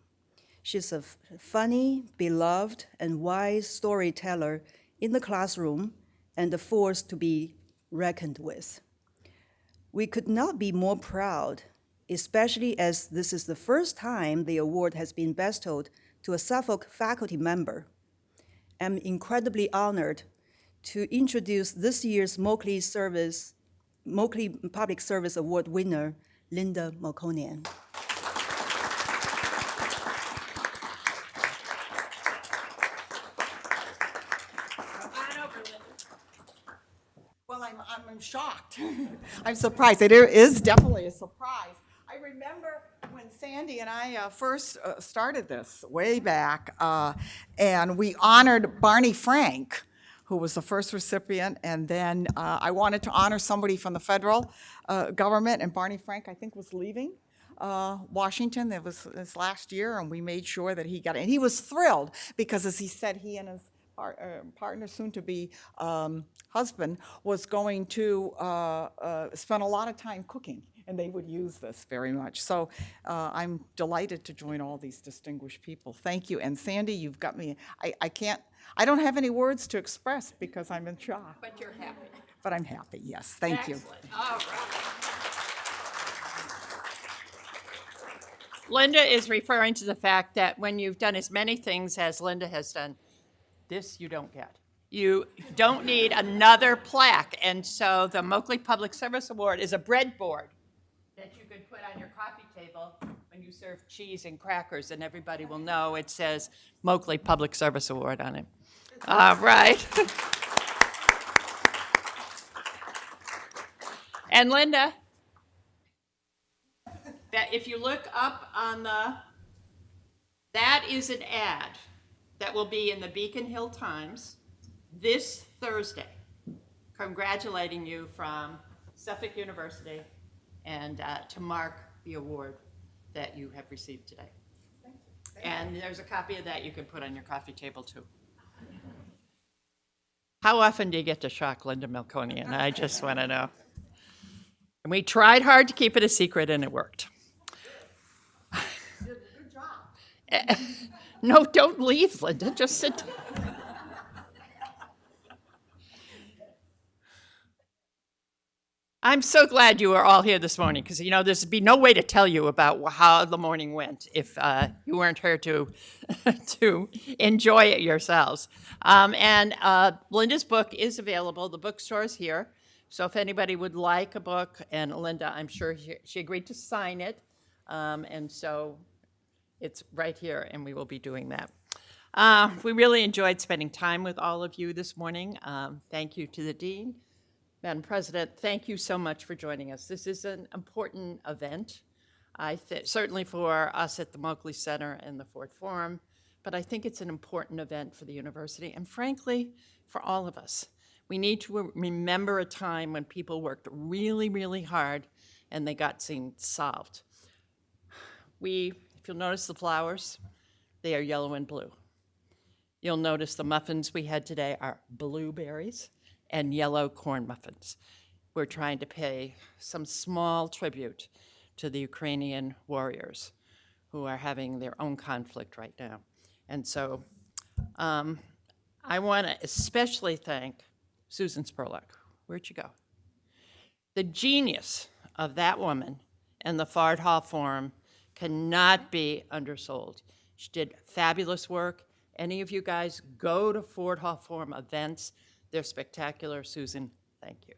She's a funny, beloved, and wise storyteller in the classroom and a force to be reckoned with. We could not be more proud, especially as this is the first time the award has been bestowed to a Suffolk faculty member. I'm incredibly honored to introduce this year's Moakley Public Service Award winner, Linda Melconian. Well, I'm shocked. I'm surprised. It is definitely a surprise. I remember when Sandy and I first started this way back, and we honored Barney Frank, who was the first recipient, and then I wanted to honor somebody from the federal government, and Barney Frank, I think, was leaving Washington. It was this last year, and we made sure that he got it. And he was thrilled because, as he said, he and his partner, soon-to-be husband, was going to spend a lot of time cooking, and they would use this very much. So I'm delighted to join all these distinguished people. Thank you. And Sandy, you've got me. I don't have any words to express because I'm in shock. But you're happy. But I'm happy, yes. Thank you. Excellent. All right. Linda is referring to the fact that when you've done as many things as Linda has done, this you don't get. You don't need another plaque. And so the Moakley Public Service Award is a breadboard that you could put on your coffee table when you serve cheese and crackers, and everybody will know it says Moakley Public Service Award on it. All right. And Linda, that if you look up on that is an ad that will be in the Beacon Hill Times this Thursday, congratulating you from Suffolk University and to mark the award that you have received today. And there's a copy of that you can put on your coffee table too. How often do you get to shock Linda Melconian? I just want to know. And we tried hard to keep it a secret, and it worked. Good job. No, don't leave, Linda. Just sit. I'm so glad you are all here this morning because, you know, there's be no way to tell you about how the morning went if you weren't here to, to enjoy it yourselves. Linda's book is available. The bookstore is here. So if anybody would like a book, and Linda, I'm sure she agreed to sign it. And so it's right here, and we will be doing that. We really enjoyed spending time with all of you this morning. Thank you to the Dean. Madam President, thank you so much for joining us. This is an important event, certainly for us at the Moakley Center and the Ford Forum, but I think it's an important event for the university and, frankly, for all of us. We need to remember a time when people worked really, really hard and they got things solved. If you'll notice the flowers, they are yellow and blue. You'll notice the muffins we had today are blueberries, and yellow corn muffins. We're trying to pay some small tribute to the Ukrainian warriors who are having their own conflict right now. And so I want to especially thank Susan Spurlock. Where'd you go? The genius of that woman and the Ford Hall Forum cannot be undersold. She did fabulous work. Any of you guys go to Ford Hall Forum events, they're spectacular. Susan, thank you.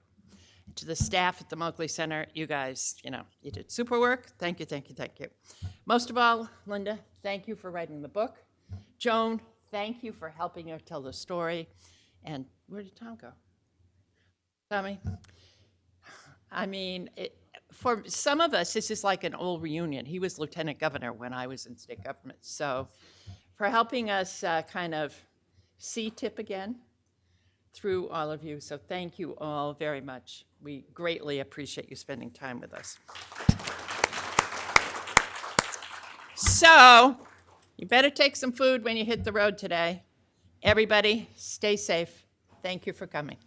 To the staff at the Moakley Center, you guys, you did super work. Thank you, thank you, thank you. Most of all, Linda, thank you for writing the book. Joan, thank you for helping her tell the story. And where did Tom go? Tommy? I mean, for some of us, this is like an old reunion. He was lieutenant governor when I was in state government. So for helping us kind of see TIP again through all of you. So thank you all very much. We greatly appreciate you spending time with us. So you better take some food when you hit the road today. Everybody, stay safe. Thank you for coming.